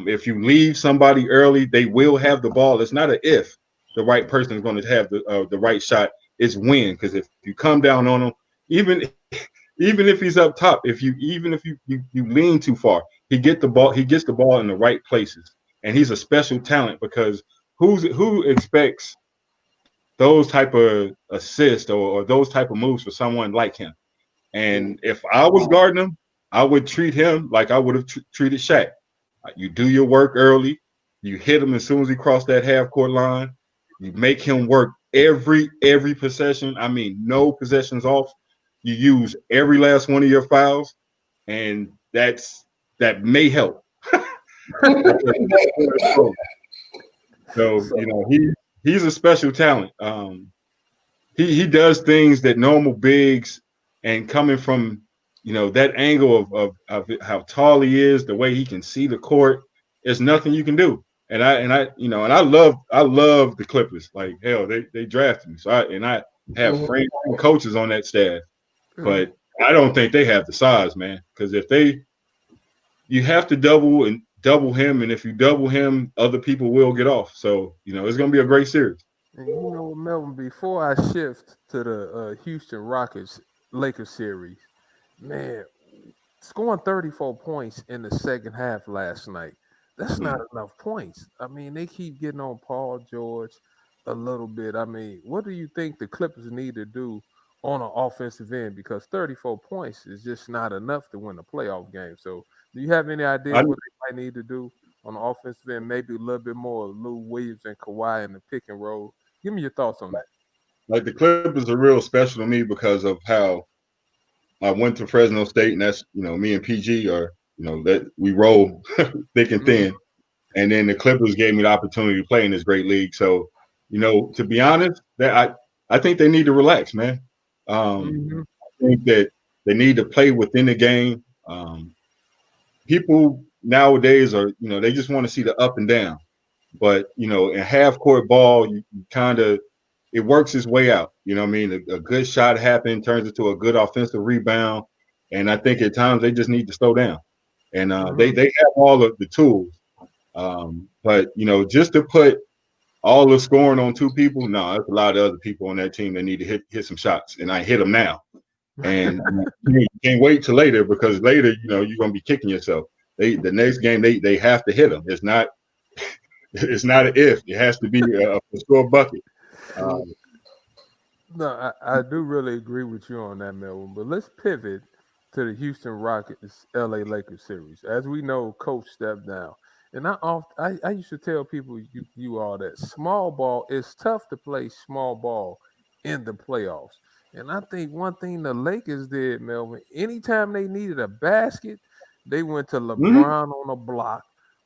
If you leave somebody early, they will have the ball. It's not an if the right person is going to have the right shot. It's when, because if you come down on him, even if he's up top, if you lean too far, he gets the ball in the right places. And he's a special talent, because who expects those type of assists or those type of moves for someone like him? And if I was guarding him, I would treat him like I would have treated Shaq. You do your work early. You hit him as soon as he crossed that half-court line. You make him work every possession. No possessions off. You use every last one of your fouls, and that may help. So he's a special talent. He does things that normal bigs, and coming from that angle of how tall he is, the way he can see the court, there's nothing you can do. And I love the Clippers. Like hell, they drafted me. So I have friends and coaches on that staff, but I don't think they have the size, man. Because you have to double him, and if you double him, other people will get off. So it's gonna be a great series. And you know what, Melvin, before I shift to the Houston Rockets Lakers series, man, scoring 34 points in the second half last night, that's not enough points. I mean, they keep getting on Paul George a little bit. I mean, what do you think the Clippers need to do on an offensive end? Because 34 points is just not enough to win a playoff game. So do you have any idea what they might need to do on the offensive end? Maybe a little bit more of Lou Williams and Kawhi in the pick and roll. Give me your thoughts on that. Like the Clippers are real special to me because of how I went to Fresno State, and that's me and PG are that we roll thick and thin, and then the Clippers gave me the opportunity to play in this great league. So to be honest, that I think they need to relax, man. I think that they need to play within the game. People nowadays are they just want to see the up and down. But, in half court ball, you kind of, it works its way out. You know what I mean? A good shot happens, turns into a good offensive rebound. And I think at times they just need to slow down. And they have all of the tools. But, just to put all the scoring on two people, no, there's a lot of other people on that team that need to hit some shots. And I hit them now. And you can't wait till later, because later, you're going to be kicking yourself. The next game, they have to hit them. It's not an if. It has to be a score bucket. No, I do really agree with you on that, Melvin. But let's pivot to the Houston Rockets LA Lakers series. As we know, Coach stepped down. And I used to tell people you all that small ball, it's tough to play small ball in the playoffs. And I think one thing the Lakers did, Melvin, anytime they needed a basket, they went to LeBron on a block,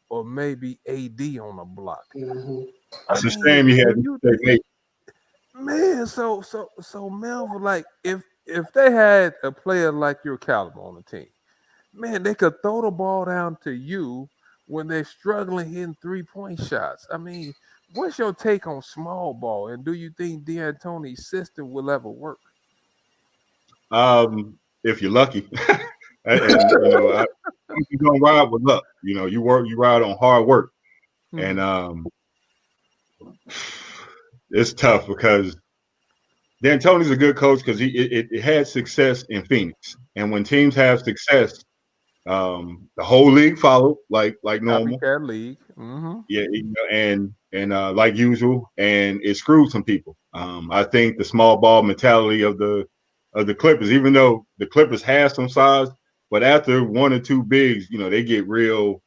or maybe AD on a block. It's a shame you had to say man. So Melvin, like if they had a player like your caliber on the team, man, they could throw the ball down to you when they're struggling hitting 3-point shots. I mean, what's your take on small ball, and do you think D'Antoni's system will ever work? If you're lucky. You're gonna ride with luck. You ride on hard work. And it's tough because D'Antoni's a good coach because it had success in Phoenix. And when teams have success, the whole league followed like normal. Copycat league. Yeah, and like usual, and it screwed some people. I think the small ball mentality of the Clippers, even though the Clippers have some size, but after one or two bigs, they get real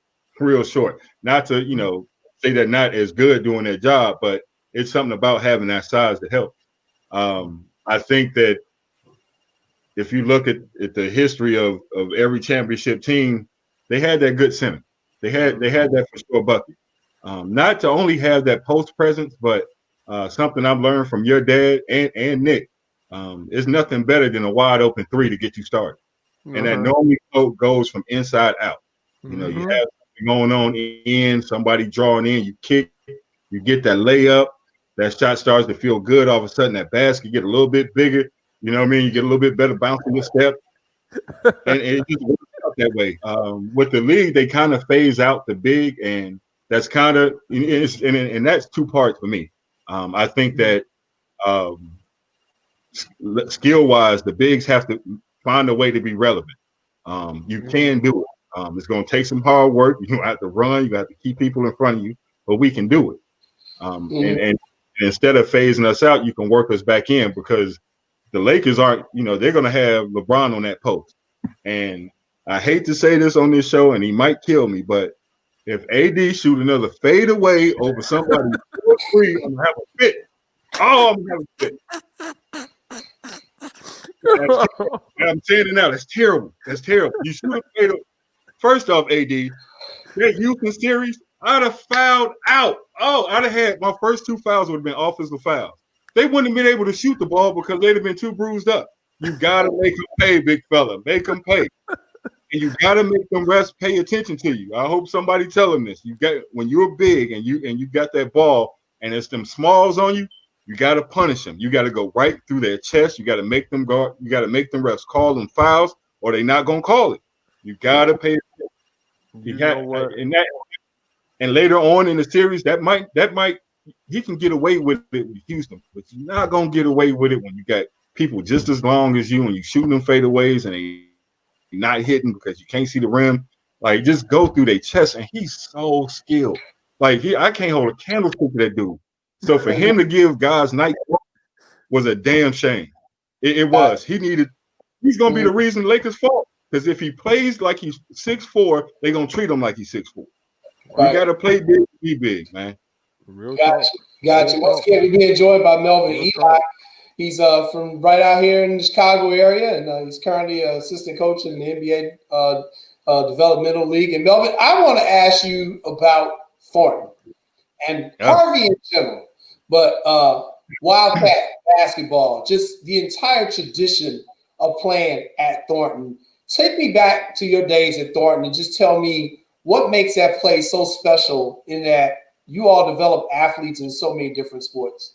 short. Not to, say they're not as good doing their job, but it's something about having that size that helps. I think that if you look at the history of every championship team, they had that good center. They had that for sure bucket. Not to only have that post presence, but something I've learned from your dad and Nick. There's nothing better than a wide open three to get you started. And that normally goes from inside out. You have something going on in, somebody drawing in, you kick, you get that layup, that shot starts to feel good. All of a sudden, that basket get a little bit bigger. You know what I mean? You get a little bit better bouncing your step. And it just works out that way. With the league, they kind of phase out the big, and that's kind of and that's two parts for me. I think that skill-wise, the bigs have to find a way to be relevant. You can do it. It's going to take some hard work. You have to run. You have to keep people in front of you, but we can do it. And instead of phasing us out, you can work us back in, because the Lakers aren't, they're going to have LeBron on that post. And I hate to say this on this show, and he might kill me, but if AD shoot another fade away over somebody free, I'm going to have a fit. Oh, I'm going to have a fit. I'm saying it now. That's terrible. You shoot a fade away. First off, AD, that Houston series, I'd have fouled out. Oh, I'd have had my first 2 fouls would have been offensive fouls. They wouldn't have been able to shoot the ball because they'd have been too bruised up. You got to make them pay, big fella. Make them pay. And you got to make them refs pay attention to you. I hope somebody tell them this. You got when you're big and you got that ball and it's them smalls on you, you got to punish them. You got to go right through their chest. You got to make them guard. You got to make them refs call them fouls, or they're not gonna call it. You got to pay attention. And later on in the series, that might he can get away with it with Houston, but you're not gonna get away with it when you got people just as long as you and you shooting them fadeaways and they not hitting because you can't see the rim. Like, just go through their chest, and he's so skilled. Like, I can't hold a candlestick to that dude. So for him to give guys night was a damn shame. It was. He's gonna be the reason the Lakers fall. Because if he plays like he's 6'4", they're gonna treat him like he's 6'4". Right. You gotta play big, be big, man. Gotcha. Once again, we're being joined by Melvin Eli. He's from right out here in the Chicago area, and he's currently an assistant coach in the NBA Developmental League. And Melvin, I want to ask you about Thornton and Harvey in general, but Wildcat basketball, just the entire tradition of playing at Thornton. Take me back to your days at Thornton and just tell me what makes that place so special in that you all develop athletes in so many different sports.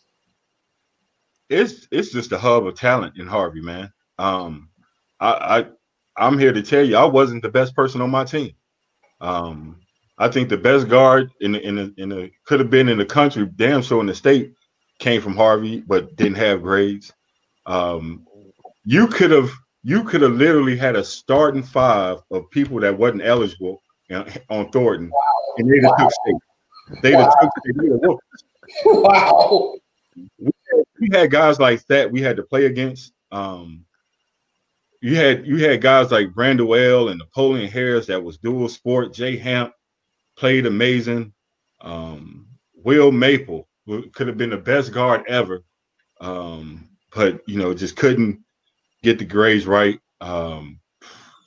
It's just a hub of talent in Harvey, man. I'm here to tell you, I wasn't the best person on my team. I think the best guard in the could have been in the country, damn sure in the state, came from Harvey, but didn't have grades. You could have literally had a starting 5 of people that wasn't eligible on Thornton, and they'd have took state. They'd have took. Wow. We had guys like that we had to play against. You had guys like Brandon Well and Napoleon Harris that was dual sport. Jay Hamp played amazing. Will Maple could have been the best guard ever, but just couldn't get the grades right.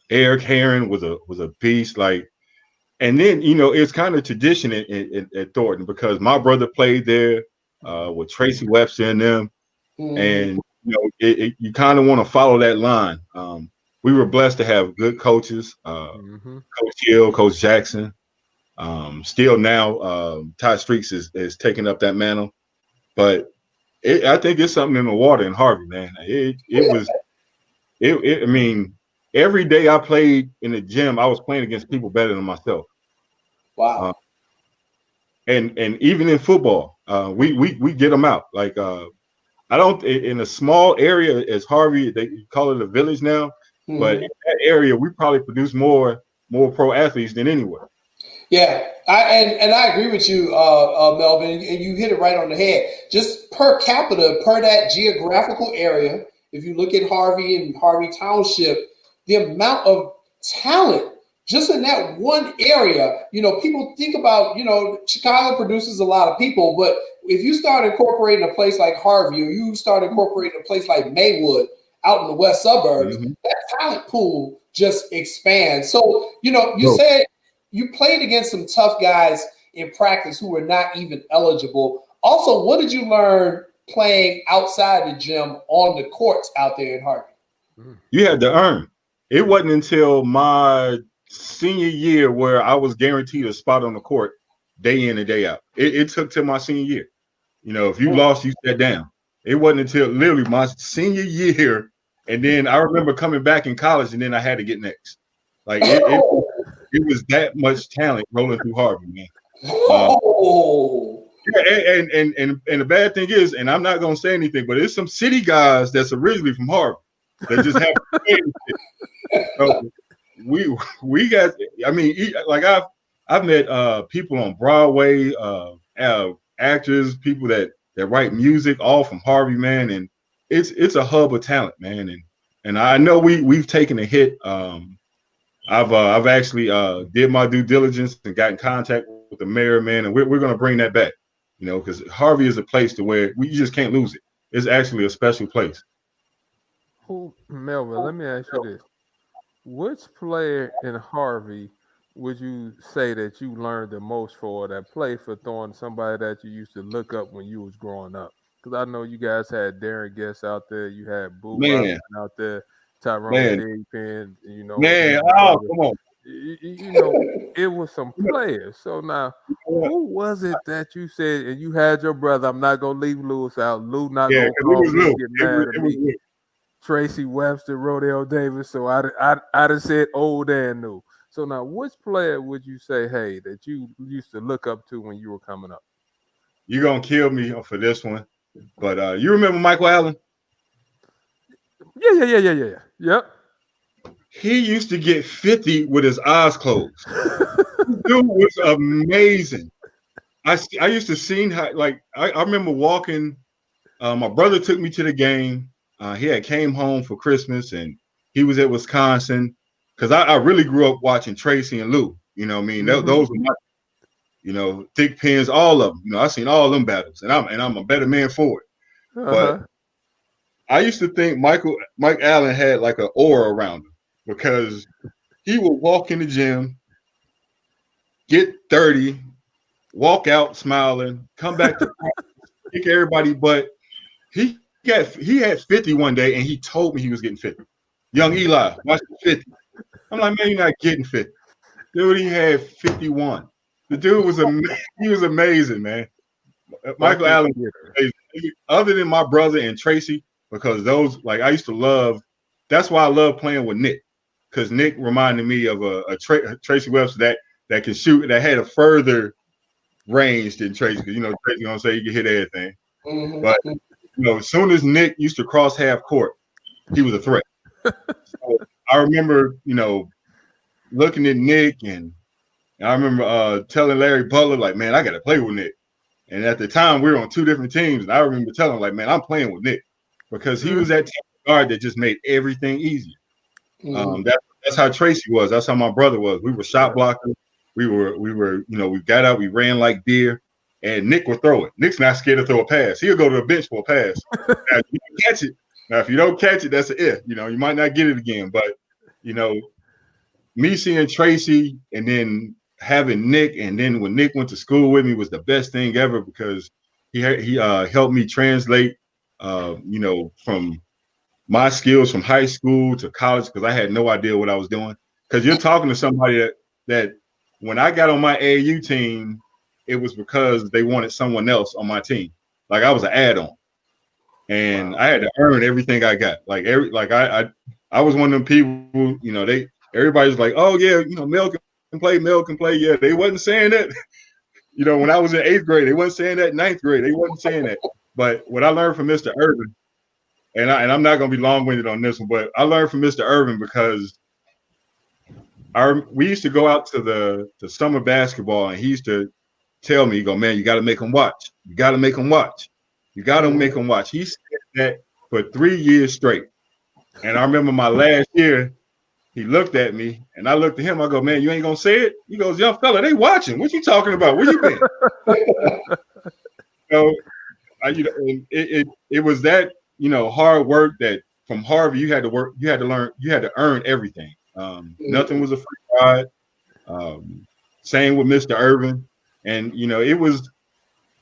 Eric Herron was a beast. And then it's kind of tradition at Thornton because my brother played there with Tracy Webster and them, and you kind of want to follow that line. We were blessed to have good coaches, Coach Hill, Coach Jackson. Still now, Todd Streaks is taking up that mantle, but I think it's something in the water in Harvey, man. I mean, every day I played in the gym, I was playing against people better than myself. Wow. And even in football, we get them out. Like I don't in a small area as Harvey, they call it a village now, but in that area we probably produce more pro athletes than anywhere. Yeah, I agree with you, Melvin, and you hit it right on the head. Just per capita, per that geographical area, if you look at Harvey and Harvey Township, the amount of talent just in that one area, people think about, Chicago produces a lot of people, but if you start incorporating a place like Harvey or you start incorporating a place like Maywood out in the west suburbs, that talent pool just expands. So, you said you played against some tough guys in practice who were not even eligible. Also, what did you learn playing outside the gym on the courts out there in Harvey? You had to earn. It wasn't until my senior year where I was guaranteed a spot on the court day in and day out. It took till my senior year. If you lost, you sat down. It wasn't until literally my senior year. And then I remember coming back in college and then I had to get next. Like it was that much talent rolling through Harvey, man. And the bad thing is, and I'm not gonna say anything, but there's some city guys that's originally from Harvey that just have so we got. I mean, like I've met people on Broadway, actors, people that write music, all from Harvey, man, and it's a hub of talent, man, and I know we've taken a hit. I've actually did my due diligence and got in contact with the mayor, man, and we're going to bring that back, because Harvey is a place to where you just can't lose it. It's actually a special place. Melvin, let me ask you this. Which player in Harvey would you say that you learned the most for that play for throwing somebody that you used to look up when you was growing up? Because I know you guys had Darren Guest out there, you had Boo Man, Robinson out there, Tyrone man, Digpen, you know, and man. then your Oh, brother. come on. You know, it was some players. So now, who was it that you said, and you had your brother? I'm not gonna leave Lewis out. Lou not Yeah, gonna because it call was me and Lou. get mad at It was me. Lou. Tracy Webster, Rodale Davis. So I'd have said old and new. So now, which player would you say, hey, that you used to look up to when you were coming up? You're gonna kill me for this one, but you remember Michael Allen? Yeah. Yep. He used to get 50 with his eyes closed. This dude was amazing. I used to see how, like, I remember walking. My brother took me to the game. He had came home for Christmas, and he was at Wisconsin because I really grew up watching Tracy and Lou. You know what I mean? Those were my, thick pins, all of them. I seen all them battles, and I'm a better man for it. But I used to think Mike Allen had like an aura around him because he would walk in the gym, get 30, walk out smiling, come back to kick everybody. But he had 50 one day, and he told me he was getting 50. Young Eli, watch the 50. I'm like, man, you're not getting 50. Dude, he had 51. The dude was he was amazing, man. Michael Allen, other than my brother and Tracy, because those, like, I used to love. That's why I love playing with Nick, because Nick reminded me of a Tracy Webster that can shoot, that had a further range than Tracy. Because Tracy gonna say he can hit everything, but as soon as Nick used to cross half court, he was a threat. So I remember, looking at Nick, and I remember telling Larry Butler, like, man, I got to play with Nick. And at the time, we were on two different teams, and I remember telling him, like, man, I'm playing with Nick, because he was that type of guard that just made everything easier. That's how Tracy was. That's how my brother was. We were shot blockers. We were, we got out, we ran like deer, and Nick would throw it. Nick's not scared to throw a pass. He'll go to the bench for a pass. Now, if you don't catch it, if you don't catch it, that's an if. You might not get it again. But, me seeing Tracy and then having Nick, and then when Nick went to school with me, was the best thing ever, because he helped me translate, from my skills from high school to college, because I had no idea what I was doing. Because you're talking to somebody that when I got on my AAU team, it was because they wanted someone else on my team. Like, I was an add-on, and I had to earn everything I got. I was one of them people. Everybody's like, oh yeah, Mel can play. Yeah, they wasn't saying that. When I was in 8th grade, they wasn't saying that. 9th grade, they wasn't saying that. But what I learned from Mr. Irvin, and I'm not gonna be long-winded on this one, but I learned from Mr. Irvin because we used to go out to the summer basketball, and he used to tell me, go, man, you got to make them watch. You got to make them watch. You got to make them watch. He said that for 3 years straight. And I remember my last year, he looked at me, and I looked at him. I go, man, you ain't gonna say it? He goes, young fella, they watching. What you talking about? Where you been? And it was that hard work, that from Harvey you had to work, you had to learn, you had to earn everything. Nothing was a free ride. Same with Mr. Irvin, and it was,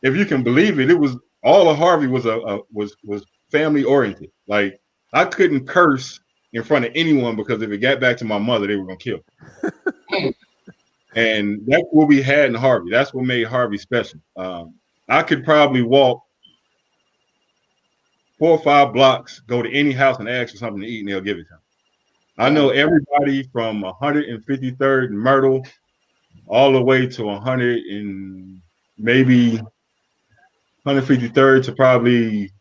if you can believe it, it was all of Harvey was was family oriented. Like, I couldn't curse in front of anyone, because if it got back to my mother, they were gonna kill me. And that's what we had in Harvey. That's what made Harvey special. I could probably walk 4 or 5 blocks, go to any house and ask for something to eat, and they'll give it to me. I know everybody from 153rd and Myrtle all the way to 100 and maybe 153rd to probably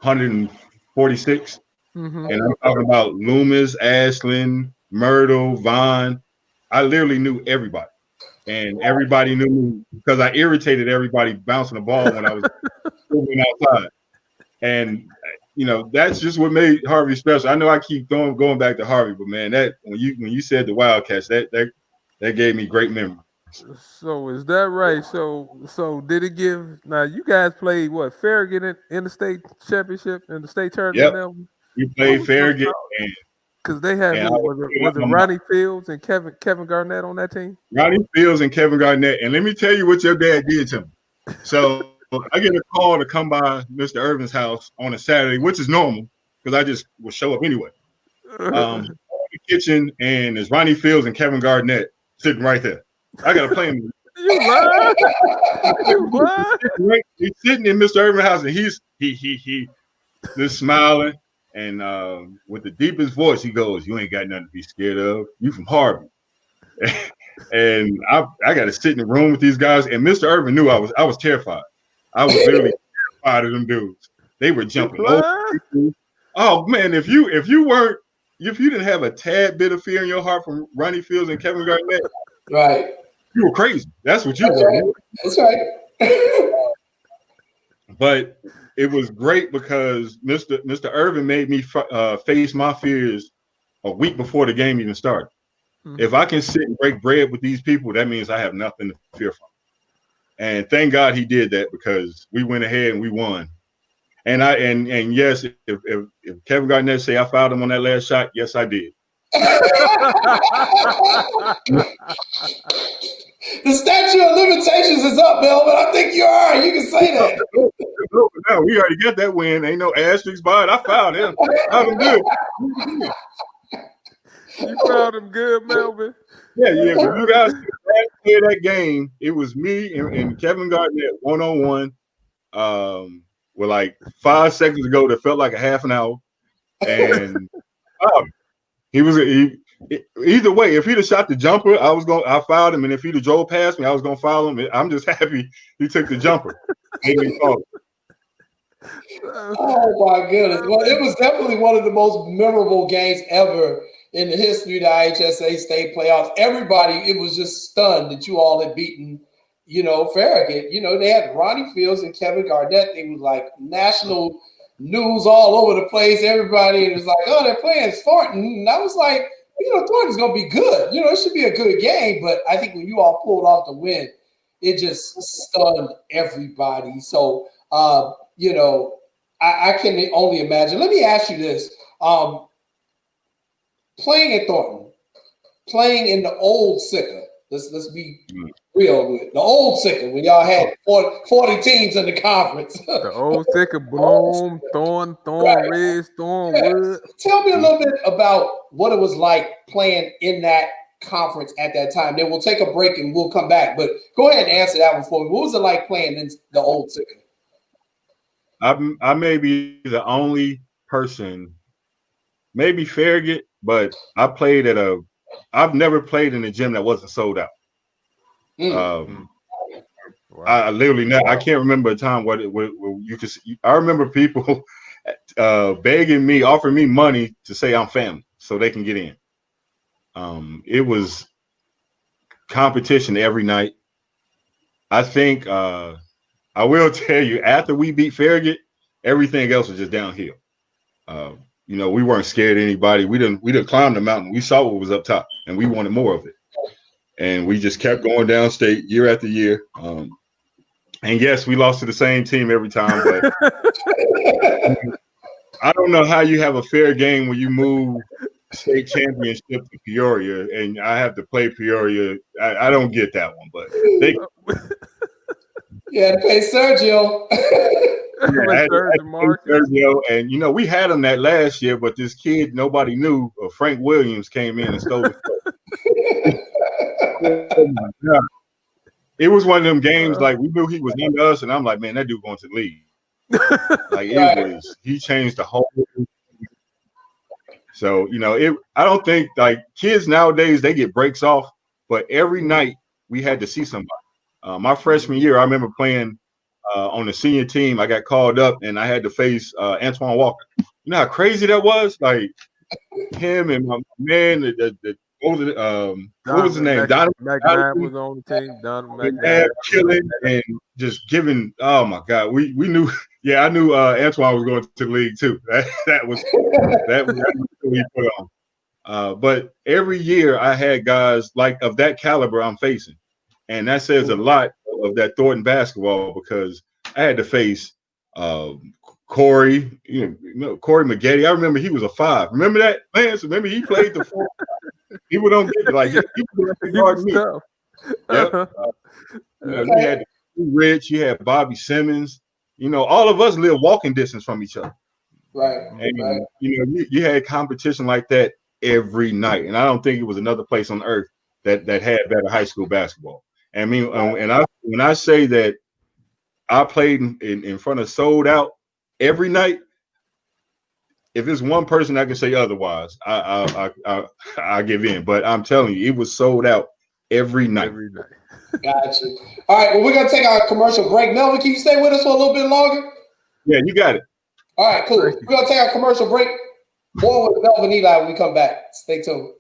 146. And I'm talking about Loomis, Ashland, Myrtle, Vaughn. I literally knew everybody. And everybody knew me because I irritated everybody bouncing the ball when I was moving outside. And that's just what made Harvey special. I know I keep going back to Harvey, but man, that when you said the Wildcats, that gave me great memory. So is that right? So did it give? Now you guys played what, Farragut in the state championship, in the state tournament? Yep. We played Farragut, and Because they had was it Ronnie Fields and Kevin Garnett on that team? Ronnie Fields and Kevin Garnett. And let me tell you what your dad did to me. So I get a call to come by Mr. Irvin's house on a Saturday, which is normal because I just will show up anyway. In the kitchen, and there's Ronnie Fields and Kevin Garnett sitting right there. I got to play him. You lying? You lying? He's sitting in Mr. Irvin's house, and he's just smiling. And with the deepest voice, he goes, "You ain't got nothing to be scared of. You from Harvard." And I got to sit in the room with these guys. And Mr. Irvin knew I was terrified. I was literally terrified of them dudes. They were jumping over. Oh man, if you didn't have a tad bit of fear in your heart from Ronnie Fields and Kevin Garnett, right, you were crazy. That's what you were. That's right. But it was great because Mr. Irvin made me face my fears a week before the game even started. Mm-hmm. If I can sit and break bread with these people, that means I have nothing to fear from. And thank God he did that because we went ahead and we won. And yes, if Kevin Garnett say I fouled him on that last shot, yes, I did. The statute of limitations is up, Melvin. I think you are. You can say that. No, we already got that win. Ain't no asterisks by it. I fouled him. I was good. You found him good, Melvin. Yeah. When you guys play that game, it was me and Kevin Garnett 1-on-1. With like 5 seconds ago, that felt like a half an hour, and either way. If he'd have shot the jumper, I fouled him, and if he'd have drove past me, I was gonna foul him. I'm just happy he took the jumper. Oh my goodness! Well, it was definitely one of the most memorable games ever in the history of the IHSA state playoffs. Everybody, it was just stunned that you all had beaten, Farragut. They had Ronnie Fields and Kevin Garnett. They was like national news all over the place. Everybody was like, "Oh, they're playing Thornton." And I was like, Thornton's going to be good. It should be a good game. But I think when you all pulled off the win, it just stunned everybody. So, I can only imagine. Let me ask you this. Playing at Thornton, playing in the old Sicker, let's be real with it. The old Sicker, when y'all had 40 teams in the conference. The old Sicker, Bloom, Thorn Ridge, Thornwood. Tell me a little bit about what it was like playing in that conference at that time. Then we'll take a break and we'll come back. But go ahead and answer that one for me. What was it like playing in the old Sicker? I may be the only person, maybe Farragut, but I've never played in a gym that wasn't sold out. Wow. I literally I can't remember a time where you could see. I remember people begging me, offering me money to say I'm family so they can get in. It was competition every night. I think I will tell you, after we beat Farragut, everything else was just downhill. We weren't scared of anybody. We didn't climb the mountain. We saw what was up top, and we wanted more of it. And we just kept going downstate year after year. And yes, we lost to the same team every time. But I don't know how you have a fair game when you move state championship to Peoria, and I have to play Peoria. I don't get that one, but they. You had to pay Sergio. Sergio, and we had him that last year, but this kid nobody knew, Frank Williams, came in and stole it. Oh my God. It was one of them games like we knew he was under us, and I'm like, man, that dude going to the league. He changed the whole. So I don't think like kids nowadays they get breaks off, but every night we had to see somebody. My freshman year, I remember playing on the senior team. I got called up and I had to face Antoine Walker. You know how crazy that was? Like him and my man, what was his name? Donovan was on the team. Donovan killing and just giving. Oh my God, we knew. Yeah, I knew Antoine was going to the league too. That was what he put on. But every year I had guys like of that caliber I'm facing. And that says a lot of that Thornton basketball because I had to face Corey, Corey McGetty. I remember he was a 5. Remember that, Lance? Remember he played the 4. People don't get it. Like he was guarding me. Tough. Yep. You had Rich, you had Bobby Simmons. All of us live walking distance from each other. Right. And right. you had competition like that every night, and I don't think it was another place on earth that had better high school basketball. And I mean, when I say that I played in front of sold out every night, if it's one person I can say otherwise, I give in. But I'm telling you, it was sold out every night. Every night. Gotcha. All right. Well, we're gonna take our commercial break. Melvin, can you stay with us for a little bit longer? Yeah, you got it. All right, cool. We're gonna take our commercial break. More with Melvin Eli when we come back. Stay tuned.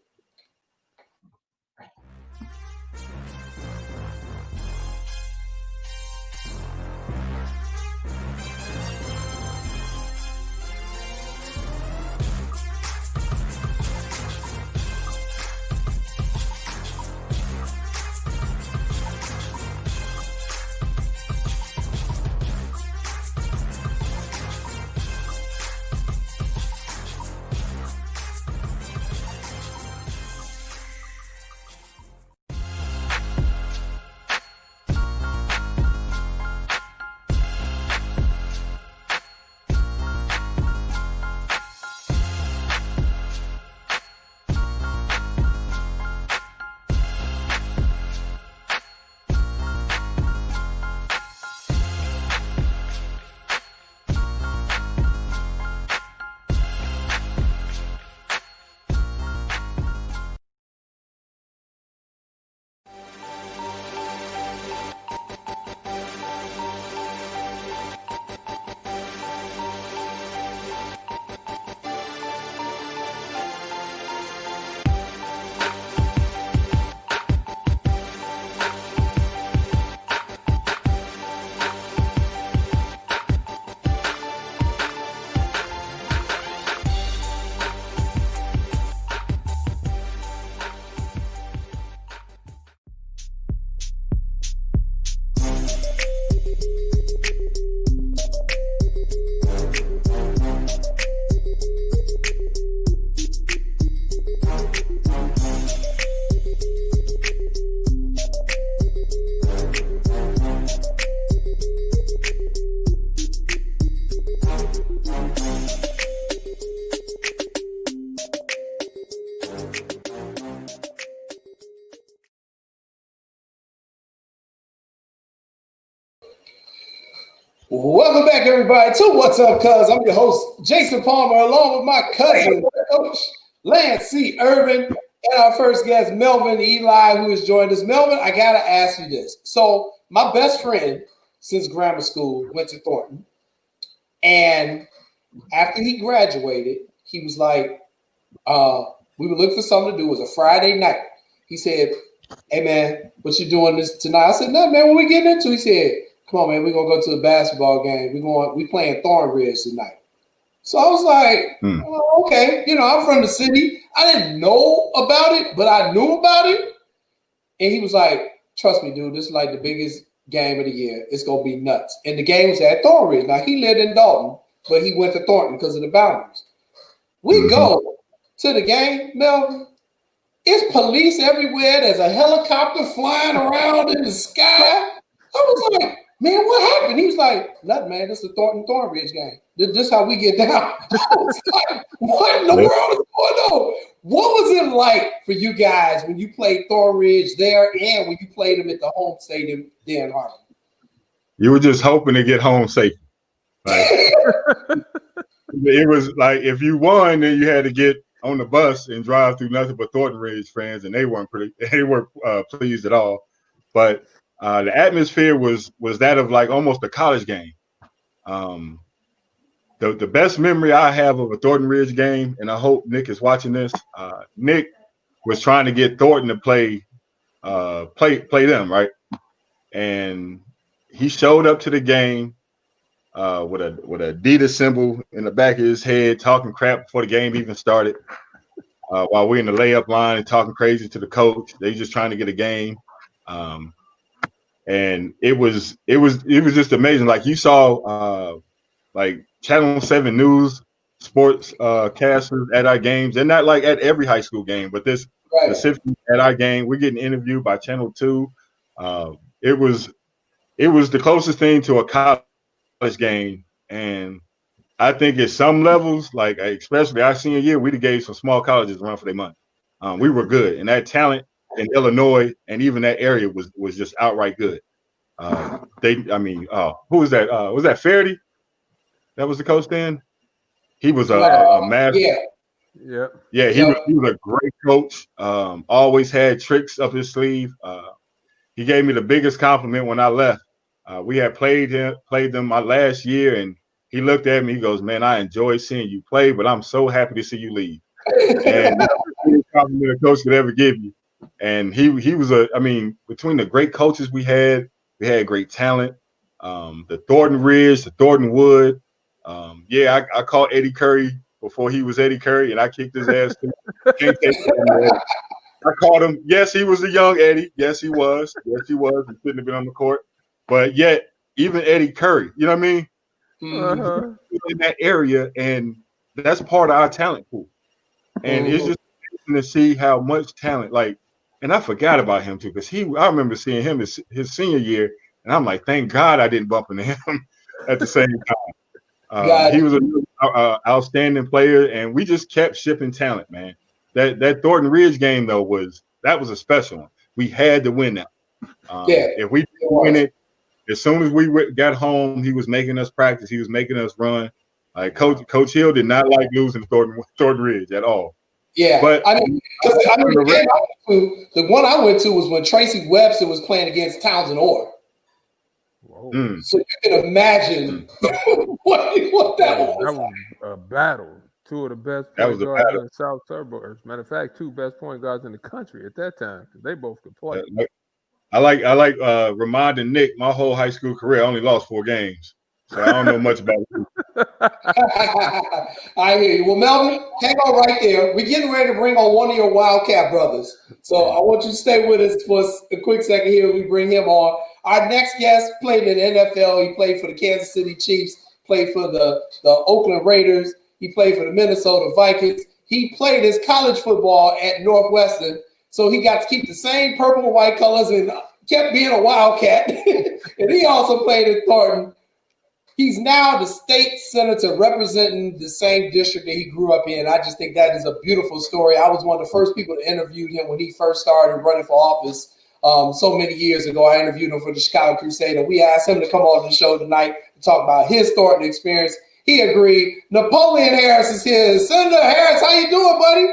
Welcome back, everybody, to What's Up, Cuz. I'm your host, Jason Palmer, along with my cousin, Coach Lanny, Irvin, and our first guest, Melvin Eli, who has joined us. Melvin, I got to ask you this. So my best friend since grammar school went to Thornton, and after he graduated, he was like, we were looking for something to do. It was a Friday night. He said, hey, man, what you doing this tonight? I said, no, man, what we getting into? He said, come on, man, we're going to go to a basketball game. We playing Thornridge tonight. So I was like, oh, okay. I'm from the city. I didn't know about it, but I knew about it. And he was like, trust me, dude, this is like the biggest game of the year. It's going to be nuts. And the game was at Thornridge. Now, he lived in Dalton, but he went to Thornton because of the boundaries. We go to the game, Melvin. It's police everywhere. There's a helicopter flying around in the sky. I was like, man, what happened? He was like, nothing, man. This is the Thornridge game. This is how we get down. I was like, what in the world is going on? What was it like for you guys when you played Thornridge there and when you played them at the home stadium there in Harlem? You were just hoping to get home safe. Like, it was like if you won, then you had to get on the bus and drive through nothing but Thornridge fans, and they weren't pleased at all. But the atmosphere was that of like almost a college game. The best memory I have of a Thornton Ridge game, and I hope Nick is watching this. Nick was trying to get Thornton to play them, right? And he showed up to the game with a Adidas symbol in the back of his head, talking crap before the game even started. While we're in the layup line and talking crazy to the coach, they just trying to get a game. And it was just amazing. Like you saw like Channel 7 News sports casters at our games. They're not like at every high school game, but this specifically at our game, we're getting interviewed by Channel 2. It was the closest thing to a college game, and I think at some levels, like especially our senior year, we gave some small colleges a run for their money. We were good, and that talent in Illinois and even that area was just outright good. Who was that? Was that Faraday? That was the coach then. He was a master. Yeah. He was a great coach. Always had tricks up his sleeve. He gave me the biggest compliment when I left. We had played them my last year, and he looked at me. He goes, "Man, I enjoy seeing you play, but I'm so happy to see you leave." And that's the biggest compliment a coach could ever give you. And he was between the great coaches we had great talent. The Thornton Ridge, the Thornton Wood. I called Eddie Curry before he was Eddie Curry, and I kicked his ass. Can't take it. I called him. Yes, he was a young Eddie. Yes, he was. Yes, he was. He shouldn't have been on the court. But yet, even Eddie Curry, you know what I mean? In that area, and that's part of our talent pool. And it's just interesting to see how much talent, and I forgot about him too, because I remember seeing him his senior year, and I'm like, thank God I didn't bump into him at the same time. He was an outstanding player, and we just kept shipping talent, man. That Thornton Ridge game though was a special one. We had to win that. If we didn't win it, as soon as we got home, he was making us practice. He was making us run. Coach Hill did not like losing Thornton Ridge at all. Yeah, but the one I went to was when Tracy Webster was playing against Townsend Orr. So you can imagine what that was. That was a battle. Two of the best point guards in the South Suburbs. Matter of fact, two best point guards in the country at that time, because they both could play. I like Ramond and Nick. My whole high school career, I only lost 4 games, so I don't know much about it. I hear you. Well, Melvin, hang on right there. We're getting ready to bring on one of your Wildcat brothers, so I want you to stay with us for a quick second here. We bring him on. Our next guest played in the NFL. He played for the Kansas City Chiefs. Played for the Oakland Raiders. He played for the Minnesota Vikings. He played his college football at Northwestern. So he got to keep the same purple and white colors and kept being a Wildcat. And he also played at Thornton. He's now the state senator representing the same district that he grew up in. I just think that is a beautiful story. I was one of the first people to interview him when he first started running for office so many years ago. I interviewed him for the Chicago Crusader. We asked him to come on the show tonight to talk about his Thornton experience. He agreed. Napoleon Harris is here. Senator Harris, how you doing, buddy?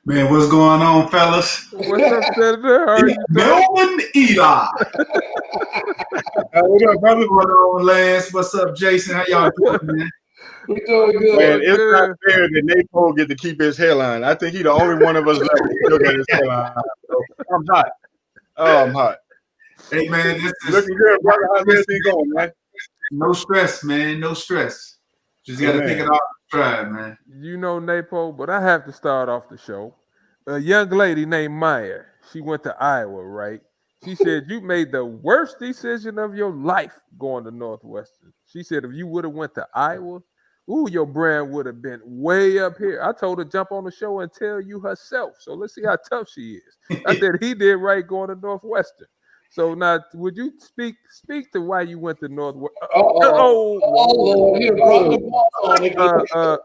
Man, what's going on, fellas? What's up, Senator? How are you? Melvin Eli. What up, brother? What's on, Lance? What's up, Jason? How y'all doing, man? We're doing good. Man, it's not fair that Napo get to keep his hairline. I think he's the only one of us left to still got his hairline. So I'm hot. Oh, I'm hot. Hey, man, this is looking good, brother. How's everything going, man? No stress, man. No stress. Just got to take it off the stride, man. You know, Napo, but I have to start off the show. A young lady named Maya, she went to Iowa, right? She said, you made the worst decision of your life going to Northwestern. She said, if you would have went to Iowa, your brand would have been way up here. I told her to jump on the show and tell you herself. So let's see how tough she is. I said, he did right going to Northwestern. So now, would you speak to why you went to Northwestern?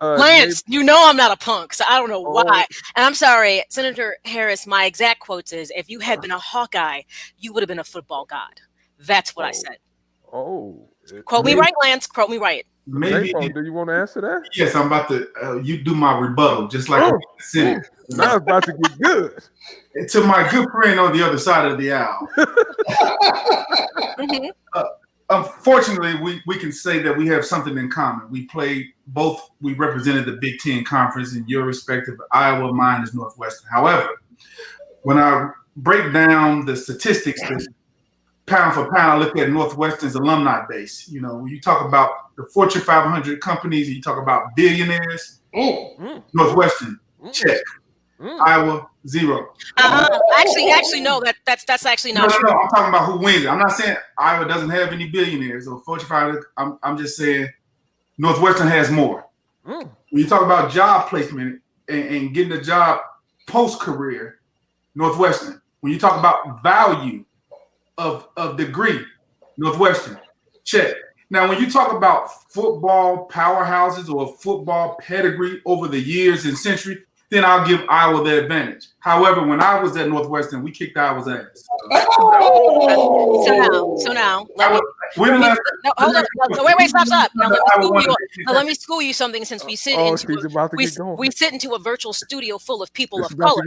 Lance, you know I'm not a punk, so I don't know why. And I'm sorry, Senator Harris, my exact quotes is, if you had been a Hawkeye, you would have been a football god. That's what I said. Quote me right, Lance. Quote me right. Maybe. Do you want to answer that? Yes, I'm about to. You do my rebuttal, just like the Senate. Now it's about to get good. To my good friend on the other side of the aisle. Unfortunately, we can say that we have something in common. We represented the Big Ten Conference in your respective Iowa, mine is Northwestern. However, when I break down the statistics, pound for pound, I look at Northwestern's alumni base. You know, when you talk about the Fortune 500 companies, and you talk about billionaires, Northwestern, check. Iowa, 0. Actually, no. That's actually not true. No. I'm talking about who wins it. I'm not saying Iowa doesn't have any billionaires or Fortune 500. I'm just saying Northwestern has more. When you talk about job placement and getting a job post-career, Northwestern. When you talk about value of degree, Northwestern, check. Now, when you talk about football powerhouses or football pedigree over the years and century, then I'll give Iowa the advantage. However, when I was at Northwestern, we kicked Iowa's ass. So now, hold on. No, wait, stop. Now let me school you something. Since we sit into a virtual studio full of people of color.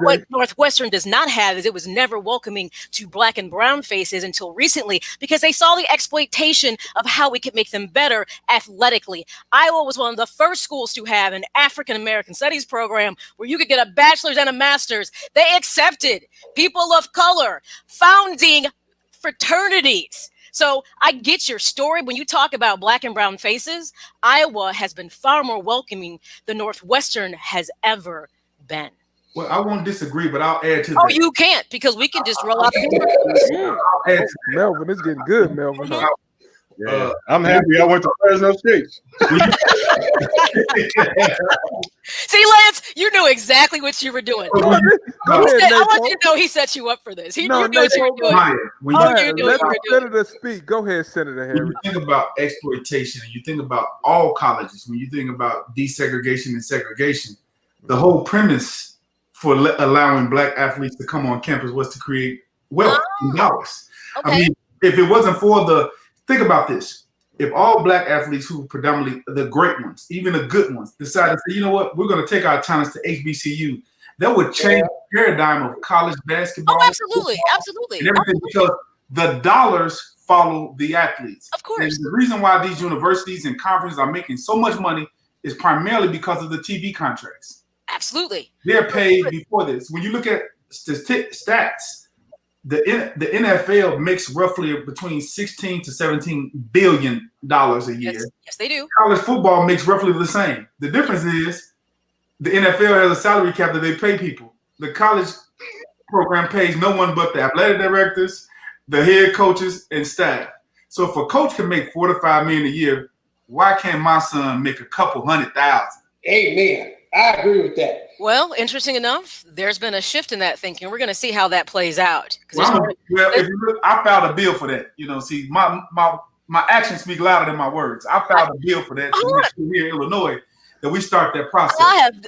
What Northwestern does not have is it was never welcoming to black and brown faces until recently, because they saw the exploitation of how we could make them better athletically. Iowa was one of the first schools to have an African American studies program where you could get a bachelor's and a master's. They accepted people of color, founding fraternities. So I get your story. When you talk about black and brown faces, Iowa has been far more welcoming than Northwestern has ever been. Well, I won't disagree, but I'll add to that. Oh, you can't, because we can just roll out. Melvin, it's getting good, Melvin. Yeah, I'm happy I went to Fresno State. See, Lance, you knew exactly what you were doing. I want you to know he set you up for this. You knew what you were doing. Let the senator speak. Go ahead, Senator Harris. When you think about exploitation and you think about all colleges, when you think about desegregation and segregation, the whole premise for allowing black athletes to come on campus was to create wealth and dollars. Okay. I mean, if it wasn't for think about this. If all black athletes who predominantly the great ones, even the good ones, decide to say, you know what, we're going to take our talents to HBCU, that would change the paradigm of college basketball. Oh, absolutely. And everything, because the dollars follow the athletes. Of course. And the reason why these universities and conferences are making so much money is primarily because of the TV contracts. Absolutely. They're paid before this. When you look at stats, the NFL makes roughly between $16 to $17 billion a year. Yes, they do. College football makes roughly the same. The difference is the NFL has a salary cap that they pay people. The college program pays no one but the athletic directors, the head coaches, and staff. So if a coach can make $4 to $5 million a year, why can't my son make a couple $100,000? Amen. I agree with that. Well, interesting enough, there's been a shift in that thinking. We're going to see how that plays out. If you look, I filed a bill for that. See, my actions speak louder than my words. I filed a bill for that here in Illinois, that we start that process.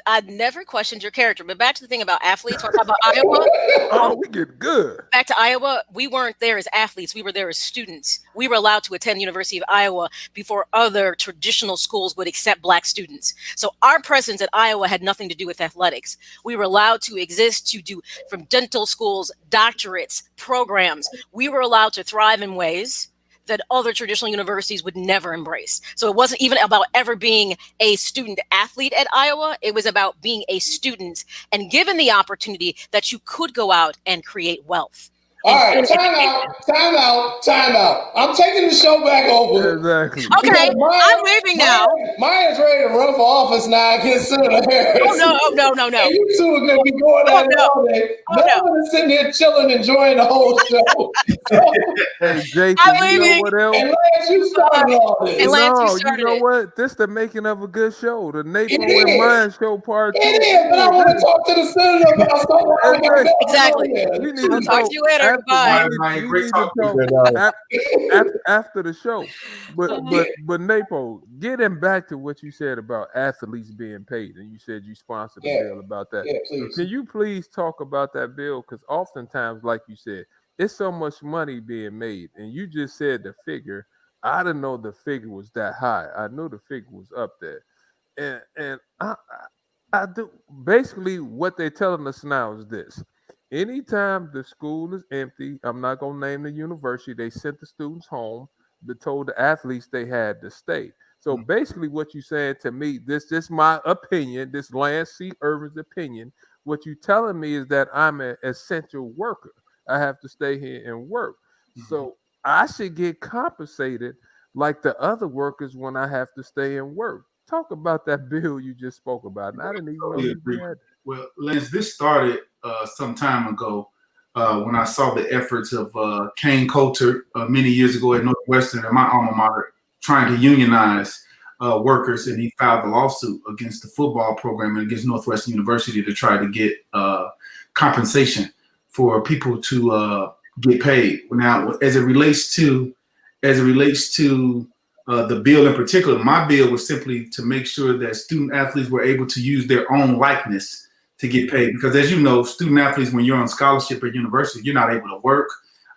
I've never questioned your character, but back to the thing about athletes. When I talk about Iowa, we get good. Back to Iowa, we weren't there as athletes. We were there as students. We were allowed to attend the University of Iowa before other traditional schools would accept black students. So our presence at Iowa had nothing to do with athletics. We were allowed to exist, to do from dental schools, doctorates, programs. We were allowed to thrive in ways that other traditional universities would never embrace. So it wasn't even about ever being a student athlete at Iowa. It was about being a student and given the opportunity that you could go out and create wealth. All right, time out. I'm taking the show back over. Exactly. Okay, I'm leaving now. Maya's ready to run for office now against Senator Harris. Oh, no. And you two are going to be going at it all day. Melvin is sitting here chilling, enjoying the whole show. Hey, Jason, I'm leaving. you know what else? And Lance, you started all this. You know what? This the making of a good show. The Nathan and Mine show part 2. It is, but I want to talk to the senator about something. Exactly. I'll talk to you later. Bye. After the show, but Napo, getting back to what you said about athletes being paid, and you said you sponsored a bill about that. Yeah, Can you please talk about that bill? Because oftentimes, like you said, it's so much money being made, and you just said the figure. I didn't know the figure was that high. I knew the figure was up there, and I do. Basically, what they're telling us now is this. Anytime the school is empty, I'm not going to name the university, they sent the students home, but told the athletes they had to stay. So basically what you're saying to me, this is my opinion, this Lance C. Irvin's opinion, what you're telling me is that I'm an essential worker. I have to stay here and work. So I should get compensated like the other workers when I have to stay and work. Talk about that bill you just spoke about. And I didn't even know you had. Well, Lance, this started some time ago when I saw the efforts of Kane Coulter many years ago at Northwestern and my alma mater trying to unionize workers, and he filed a lawsuit against the football program and against Northwestern University to try to get compensation for people to get paid. Now, as it relates to the bill in particular, my bill was simply to make sure that student athletes were able to use their own likeness to get paid. Because as you know, student athletes, when you're on scholarship at university, you're not able to work,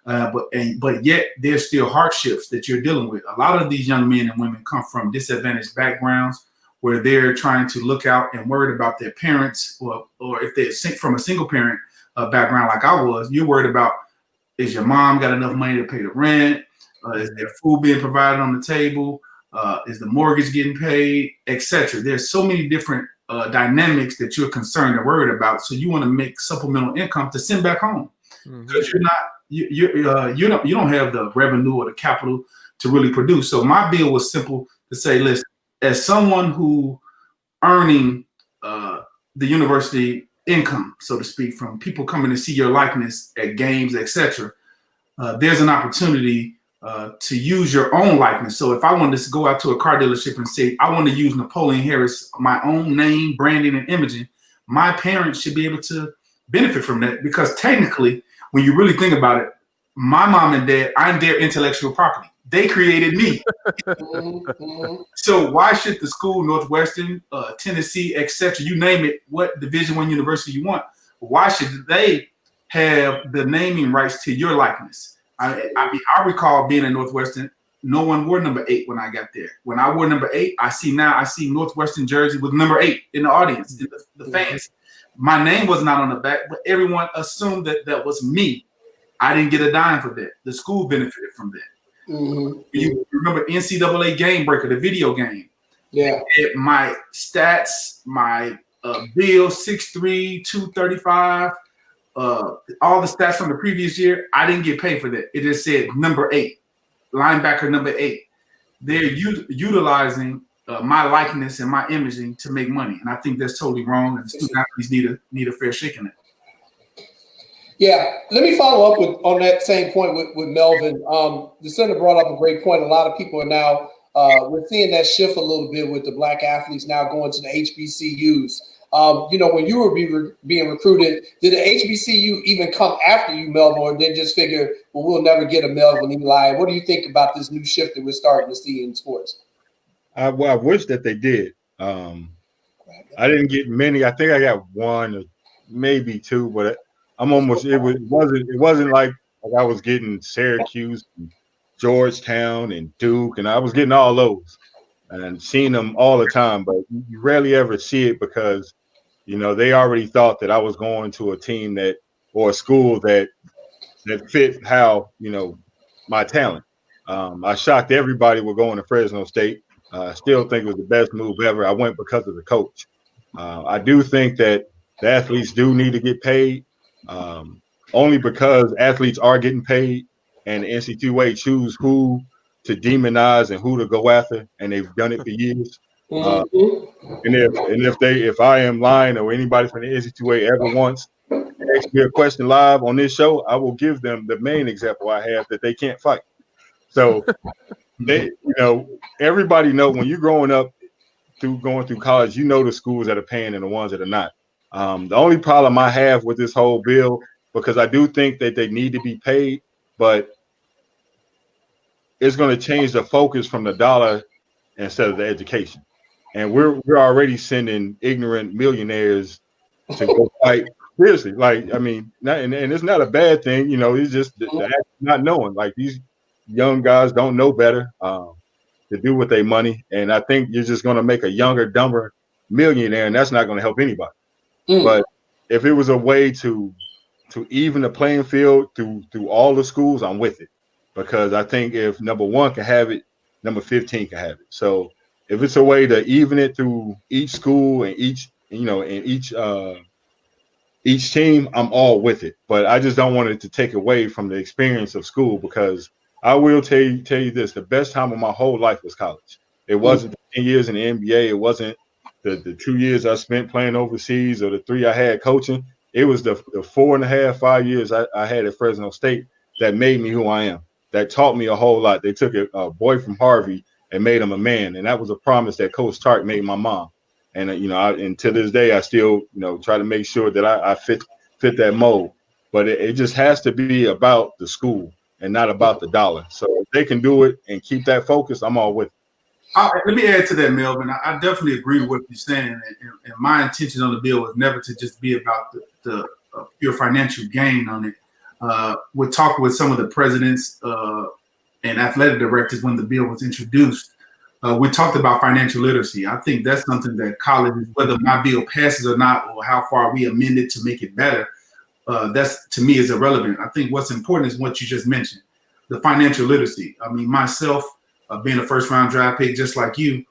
but yet there's still hardships that you're dealing with. A lot of these young men and women come from disadvantaged backgrounds where they're trying to look out and worried about their parents, or if they're from a single parent background like I was, you're worried about, is your mom got enough money to pay the rent? Is there food being provided on the table? Is the mortgage getting paid, etc.? There's so many different dynamics that you're concerned and worried about. So you want to make supplemental income to send back home, because you don't have the revenue or the capital to really produce. So my bill was simple to say, listen, as someone who earning the university income, so to speak, from people coming to see your likeness at games, etc., there's an opportunity to use your own likeness. So if I wanted to go out to a car dealership and say, I want to use Napoleon Harris, my own name, branding, and imaging, my parents should be able to benefit from that, because technically, when you really think about it, my mom and dad, I'm their intellectual property. They created me. So why should the school, Northwestern, Tennessee, etc., you name it, what Division I university you want, why should they have the naming rights to your likeness? I recall being at Northwestern, no one wore number 8 when I got there. When I wore number 8, I see Northwestern jersey with number 8 in the audience, in the fans. My name was not on the back, but everyone assumed that was me. I didn't get a dime for that. The school benefited from that. You remember NCAA Game Breaker, the video game? Yeah. My stats, my bill, 6'3", 235, all the stats from the previous year, I didn't get paid for that. It just said number 8, linebacker number 8. They're utilizing my likeness and my imaging to make money, and I think that's totally wrong. And student athletes need a fair shake in it. Yeah, let me follow up on that same point with Melvin. The senator brought up a great point. A lot of people are now we're seeing that shift a little bit with the black athletes now going to the HBCUs. When you were being recruited, did the HBCU even come after you, Melvin, or did they just figure, well, we'll never get a Melvin Eli? What do you think about this new shift that we're starting to see in sports? I wish that they did. I didn't get many. I think I got 1 or maybe 2, but I'm almost. It wasn't like I was getting Syracuse, and Georgetown, and Duke, and I was getting all those and seeing them all the time. But you rarely ever see it because they already thought that I was going to a team or a school that fit how my talent. I shocked everybody with going to Fresno State. I still think it was the best move ever. I went because of the coach. I do think that the athletes do need to get paid, only because athletes are getting paid, and the NCAA choose who to demonize and who to go after, and they've done it for years. And if I am lying or anybody from the NCAA ever wants to ask me a question live on this show, I will give them the main example I have that they can't fight. So everybody know when you're going through college, the schools that are paying and the ones that are not. The only problem I have with this whole bill, because I do think that they need to be paid, but it's going to change the focus from the dollar instead of the education. And we're already sending ignorant millionaires to go fight. Seriously, and it's not a bad thing, it's just not knowing. Like, these young guys don't know better to do with their money, and I think you're just going to make a younger, dumber millionaire, and that's not going to help anybody. But if it was a way to even the playing field through all the schools, I'm with it, because I think if number 1 can have it, number 15 can have it. So if it's a way to even it through each school and each team, I'm all with it. But I just don't want it to take away from the experience of school, because I will tell you this: the best time of my whole life was college. It wasn't the 10 years in the NBA. It wasn't the 2 years I spent playing overseas or the 3 I had coaching. It was the 4.5, 5 years I had at Fresno State that made me who I am, that taught me a whole lot. They took a boy from Harvey and made him a man. And that was a promise that Coach Tark made my mom. And and to this day, I still try to make sure that I fit that mold. But it just has to be about the school and not about the dollar. So if they can do it and keep that focus, I'm all with it. Let me add to that, Melvin. I definitely agree with what you're saying. And my intention on the bill was never to just be about the pure financial gain on it. We're talking with some of the presidents and athletic directors when the bill was introduced. We talked about financial literacy. I think that's something that colleges, whether my bill passes or not, or how far we amend it to make it better, that's to me is irrelevant. I think what's important is what you just mentioned, the financial literacy. I mean, myself, being a first-round draft pick, just like you,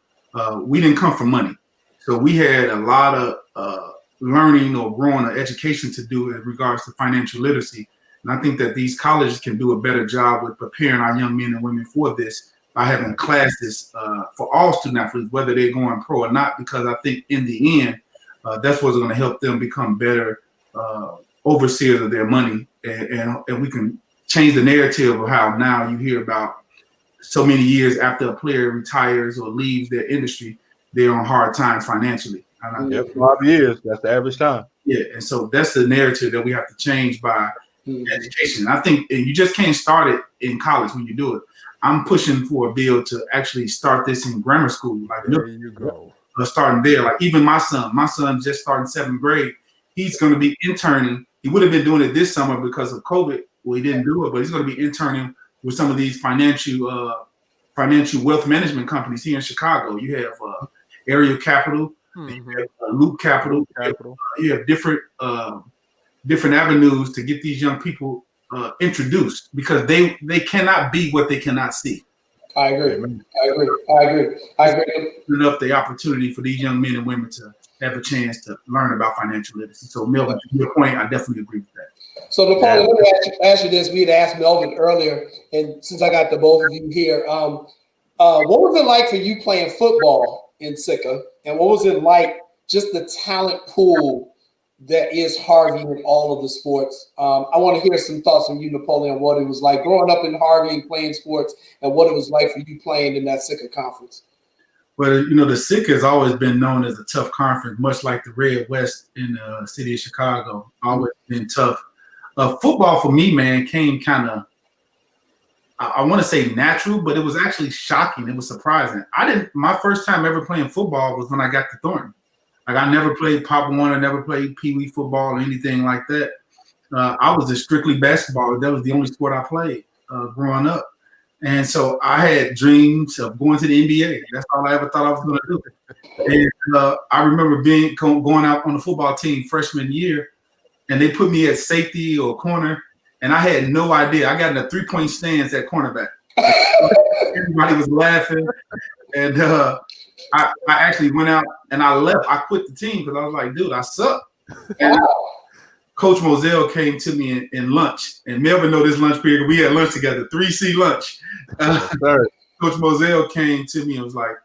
we didn't come from money. So we had a lot of learning or growing or education to do in regards to financial literacy. And I think that these colleges can do a better job with preparing our young men and women for this by having classes for all student athletes, whether they're going pro or not, because I think in the end, that's what's going to help them become better overseers of their money. And we can change the narrative of how now you hear about so many years after a player retires or leaves their industry, they're on hard times financially. 5 years, that's the average time. Yeah, and so that's the narrative that we have to change by education. I think you just can't start it in college when you do it. I'm pushing for a bill to actually start this in grammar school. Like, there you go. Starting there. Like even my son just started 7th grade. He's going to be interning. He would have been doing it this summer because of COVID. Well, he didn't do it, but he's going to be interning with some of these financial wealth management companies here in Chicago. You have Area Capital, you have Loop Capital. You have different avenues to get these young people introduced, because they cannot be what they cannot see. I agree. Open up the opportunity for these young men and women to have a chance to learn about financial literacy. So, Melvin, to your point, I definitely agree with that. So, Napoleon, let me ask you this. We had asked Melvin earlier, and since I got the both of you here, what was it like for you playing football in SZC? And what was it like, just the talent pool that is Harvey in all of the sports? I want to hear some thoughts from you, Napoleon, what it was like growing up in Harvey and playing sports, and what it was like for you playing in that SZC conference. Well, the SZC has always been known as a tough conference, much like the Red West in the city of Chicago. Always been tough. Football for me, man, came kind of, I want to say natural, but it was actually shocking. It was surprising. My first time ever playing football was when I got to Thornton. Like, I never played Pop Warner, never played Pee Wee football or anything like that. I was just strictly basketball. That was the only sport I played growing up. And so I had dreams of going to the NBA. That's all I ever thought I was going to do. And I remember going out on the football team freshman year, and they put me at safety or corner, and I had no idea. I got in a 3-point stance at cornerback. Everybody was laughing, and I actually went out and I left. I quit the team because I was like, dude, I suck. And Coach Moselle came to me in lunch, and Melvin know this lunch period. We had lunch together, 3C lunch. Coach Moselle came to me and was like,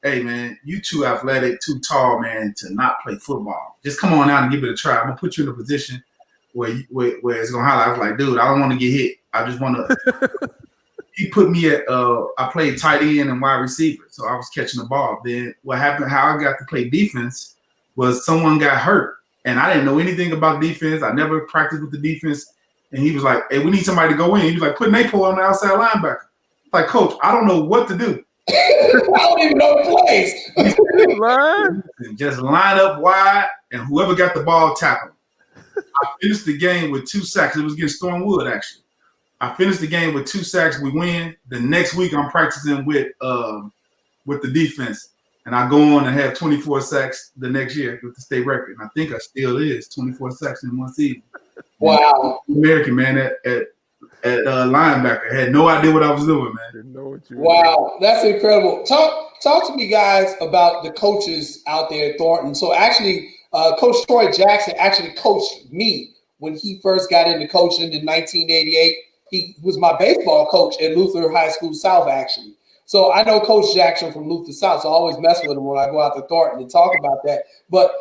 hey, man, you too athletic, too tall, man, to not play football. Just come on out and give it a try. I'm going to put you in a position where it's going to highlight. I was like, dude, I don't want to get hit. I just want to – he put me at I played tight end and wide receiver, so I was catching the ball. Then what happened, how I got to play defense was someone got hurt, and I didn't know anything about defense. I never practiced with the defense, and he was like, hey, we need somebody to go in. He was like, put Napo on the outside linebacker. Like, Coach, I don't know what to do. I don't even know the plays. Just line up wide, and whoever got the ball, tackle him. I finished the game with 2 sacks. It was against Stormwood, actually. I finished the game with 2 sacks. We win. The next week, I'm practicing with the defense, and I go on and have 24 sacks the next year with the state record. And I think I still is 24 sacks in one season. Wow, American, man, at linebacker. I had no idea what I was doing, man. Didn't know what you wow, that's incredible. Talk to me, guys, about the coaches out there at Thornton. So actually, Coach Troy Jackson actually coached me when he first got into coaching in 1988. He was my baseball coach at Luther High School South, actually. So I know Coach Jackson from Luther South, so I always mess with him when I go out to Thornton and talk about that. But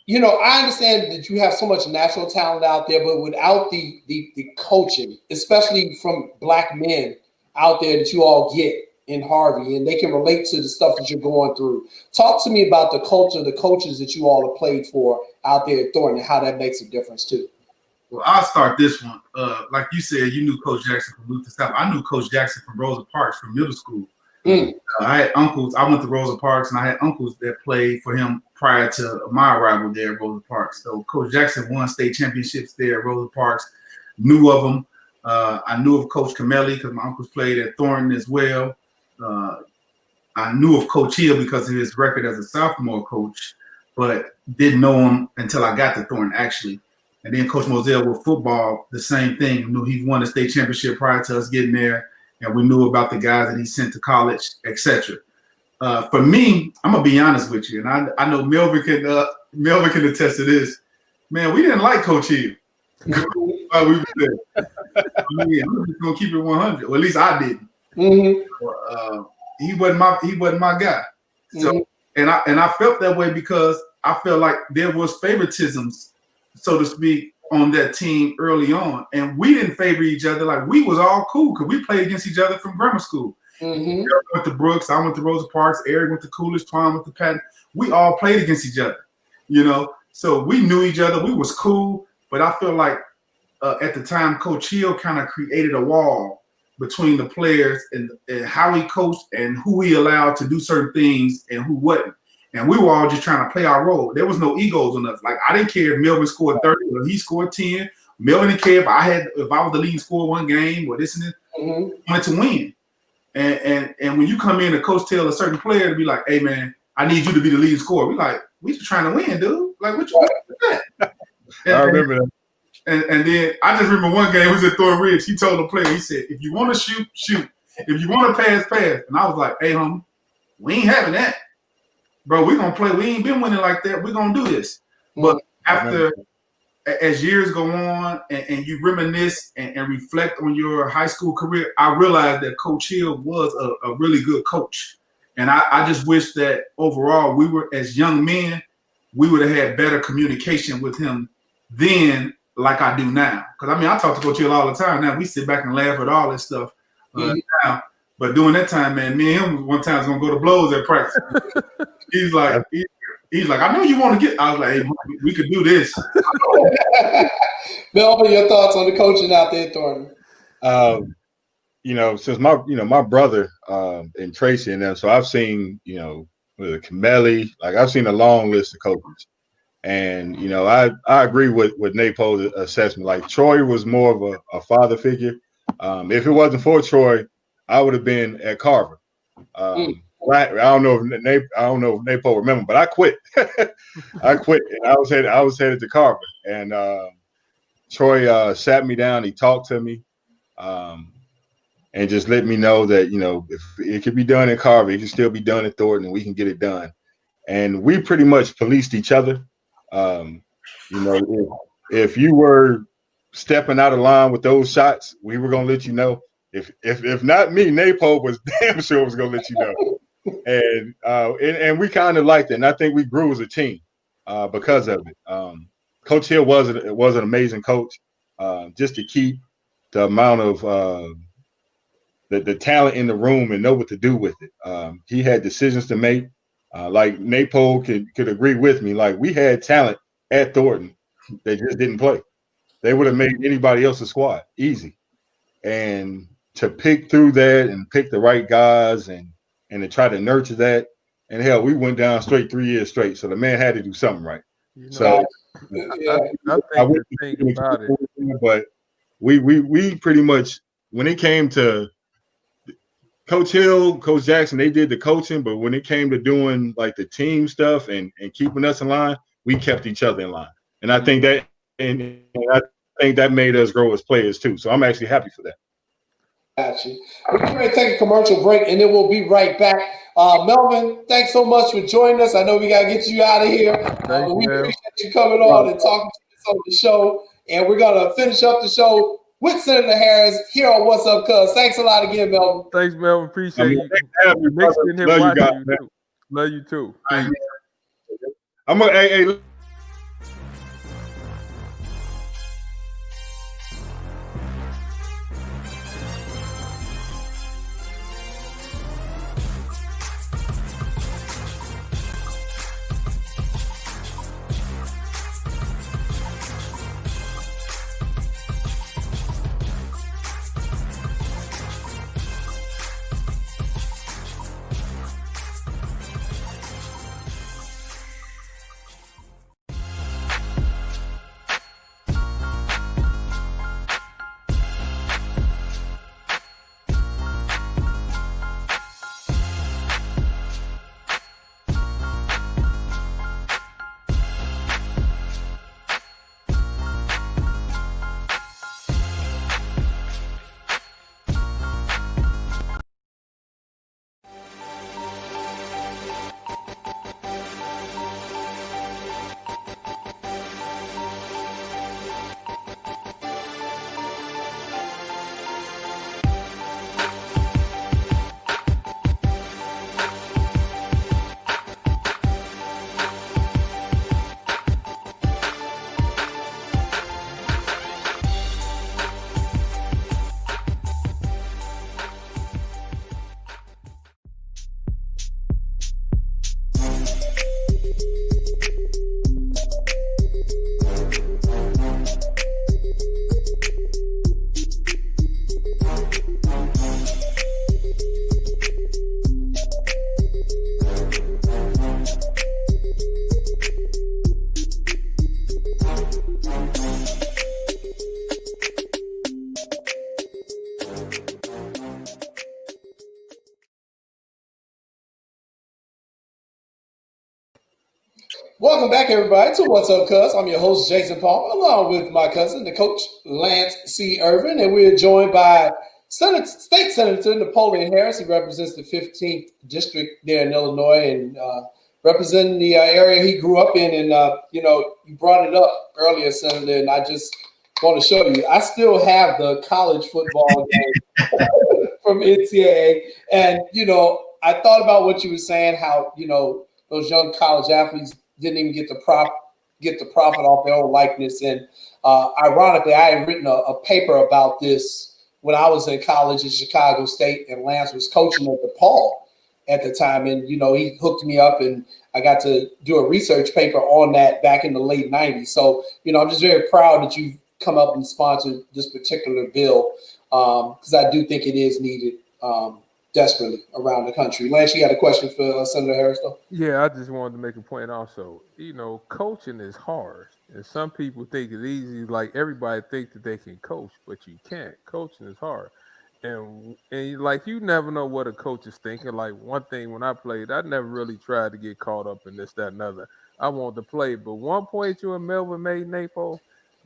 I understand that you have so much natural talent out there, but without the coaching, especially from Black men out there that you all get in Harvey, and they can relate to the stuff that you're going through. Talk to me about the culture, the coaches that you all have played for out there at Thornton, and how that makes a difference too. Well, I'll start this one. Like you said, you knew Coach Jackson from Luther South. I knew Coach Jackson from Rosa Parks from middle school. I had uncles. I went to Rosa Parks, and I had uncles that played for him prior to my arrival there at Rosa Parks. So Coach Jackson won state championships there at Rosa Parks. Knew of him. I knew of Coach Camelli because my uncles played at Thornton as well. I knew of Coach Hill because of his record as a sophomore coach, but didn't know him until I got to Thornton, actually. And then Coach Moselle with football, the same thing. We knew he won a state championship prior to us getting there, and we knew about the guys that he sent to college, etc. For me, I'm gonna be honest with you, and I know Melvin can attest to this. Man, we didn't like Coach Hill. We were there. I'm just gonna keep it 100, or at least I didn't. He wasn't my guy. So, and I felt that way because I felt like there was favoritisms, so to speak, on that team early on, and we didn't favor each other. Like, we was all cool because we played against each other from grammar school. Eric went to Brooks, I went to Rosa Parks, Eric went to Coolidge, Twan went to Patton. We all played against each other, so we knew each other. We was cool, but I feel like at the time, Coach Hill kind of created a wall between the players and how he coached and who he allowed to do certain things and who wouldn't. And we were all just trying to play our role. There was no egos on us. Like, I didn't care if Melvin scored 30 or he scored 10. Melvin didn't care if I was the leading scorer one game or this and this. We wanted to win. And when you come in and coach tell a certain player to be like, hey man, I need you to be the leading scorer. We just trying to win, dude. Like, what you want with that? I remember that. And then I just remember one game, it was at Thornton Ridge. He told the player, he said, if you want to shoot, shoot. If you want to pass, pass. And I was like, hey, homie, we ain't having that. Bro, we're going to play. We ain't been winning like that. We're going to do this. But as years go on and you reminisce and reflect on your high school career, I realized that Coach Hill was a really good coach. And I just wish that overall we were, as young men, we would have had better communication with him then like I do now. Because, I talk to Coach Hill all the time now. We sit back and laugh at all this stuff now. But during that time, man, me and him one time was going to go to blows at practice. He's like, I know you want to get. I was like, hey, we could do this. Melvin, your thoughts on the coaching out there at Thornton? Since my brother and Tracy and them, so I've seen, with Camelli, like I've seen a long list of coaches. And, I agree with Napo's assessment. Like, Troy was more of a father figure. If it wasn't for Troy, I would have been at Carver. I don't know if Napo remember, but I quit. I quit, and I was headed to Carver. And Troy sat me down. He talked to me, and just let me know that if it could be done at Carver, it can still be done at Thornton, and we can get it done. And we pretty much policed each other. If you were stepping out of line with those shots, we were gonna let you know. If not me, Napo was damn sure was gonna let you know. And we kind of liked it, and I think we grew as a team because of it. Coach Hill was an amazing coach. Just to keep the amount of the talent in the room and know what to do with it. He had decisions to make. Like Napo could agree with me. Like, we had talent at Thornton that just didn't play. They would have made anybody else's squad easy. And to pick through that and pick the right guys and to try to nurture that, and hell, we went down straight 3 years straight. So the man had to do something right. So I think the thing about it, but we pretty much, when it came to Coach Hill, Coach Jackson, they did the coaching, but when it came to doing like the team stuff and keeping us in line, we kept each other in line. And I think that made us grow as players too. So I'm actually happy for that. Gotcha. We're going to take a commercial break, and then we'll be right back. Melvin, thanks so much for joining us. I know we got to get you out of here. We appreciate you coming on and talking to us on the show. And we're going to finish up the show with Senator Harris here on What's Up, Cuz. Thanks a lot again, Melvin. Thanks, Melvin. Appreciate you. Next in here watching you too. Love you too. I'm gonna hey. Welcome back, everybody, to What's Up, Cuz. I'm your host, Jason Palmer, along with my cousin, the coach, Lance C. Irvin, and we're joined by State Senator Napoleon Harris. He represents the 15th District there in Illinois and representing the area he grew up in. And, you brought it up earlier, Senator, and I just want to show you. I still have the college football game from NCAA. And, I thought about what you were saying, how, those young college athletes didn't even get the profit off their own likeness. And ironically, I had written a paper about this when I was in college at Chicago State, and Lance was coaching at DePaul at the time. And, he hooked me up, and I got to do a research paper on that back in the late 90s. So, I'm just very proud that you've come up and sponsored this particular bill because I do think it is needed desperately around the country. Lance, you got a question for Senator Harris, though? Yeah, I just wanted to make a point also. Coaching is hard. And some people think it's easy, like everybody thinks that they can coach, but you can't. Coaching is hard. And like you never know what a coach is thinking. Like one thing when I played, I never really tried to get caught up in this, that, and other. I wanted to play. But one point you and Melvin made, Napo,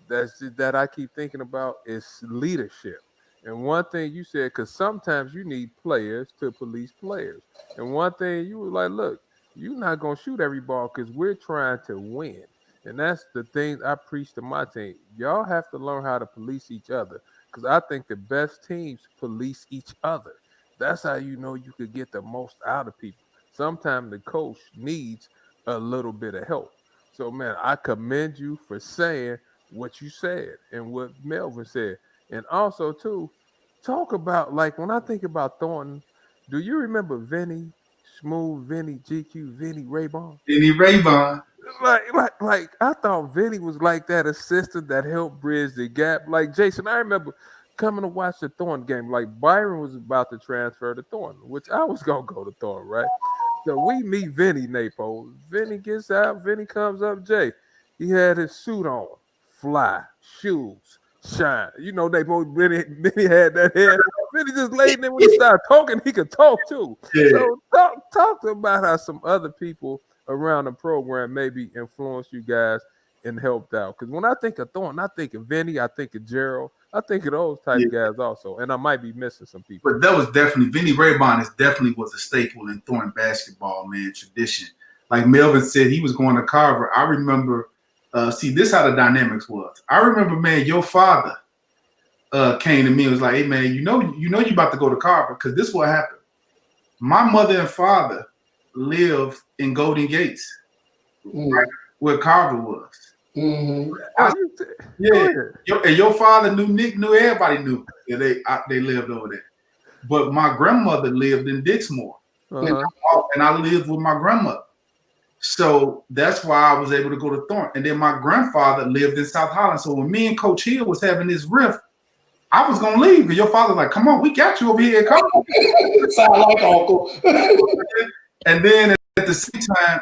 that I keep thinking about is leadership. And one thing you said, because sometimes you need players to police players. And one thing you were like, look, you're not going to shoot every ball because we're trying to win. And that's the thing I preach to my team. Y'all have to learn how to police each other because I think the best teams police each other. That's how you could get the most out of people. Sometimes the coach needs a little bit of help. So, man, I commend you for saying what you said and what Melvin said. And also, too, talk about, like, when I think about Thornton, do you remember Vinny, Smooth, Vinny, GQ, Vinny Raybon? Vinny Raybon. Like, I thought Vinny was like that assistant that helped bridge the gap. Like, Jason, I remember coming to watch the Thornton game. Like, Byron was about to transfer to Thornton, which I was going to go to Thornton, right? So we meet Vinny, Napo. Vinny gets out. Vinny comes up. Jay, he had his suit on, fly, shoes. Shine. They both Vinny had that hair. Vinny just laid there when he started talking, he could talk too. Yeah. So talk about how some other people around the program maybe influenced you guys and helped out. Because when I think of Thornton, I think of Vinny, I think of Gerald, I think of those type of guys also. And I might be missing some people. But that was definitely Vinny Raybon definitely was a staple in Thornton basketball, man, tradition. Like Melvin said, he was going to Carver. I remember this is how the dynamics was. I remember, man, your father came to me and was like, hey, man, you know you about to go to Carver because this is what happened. My mother and father lived in Golden Gates, right, where Carver was. Mm-hmm. And your father knew Nick, knew everybody knew that they lived over there. But my grandmother lived in Dixmoor, and I lived with my grandmother. So that's why I was able to go to Thornton. And then my grandfather lived in South Holland. So when me and Coach Hill was having this riff, I was going to leave. And your father like, come on, we got you over here. Come on. Sound like Uncle. And then at the same time,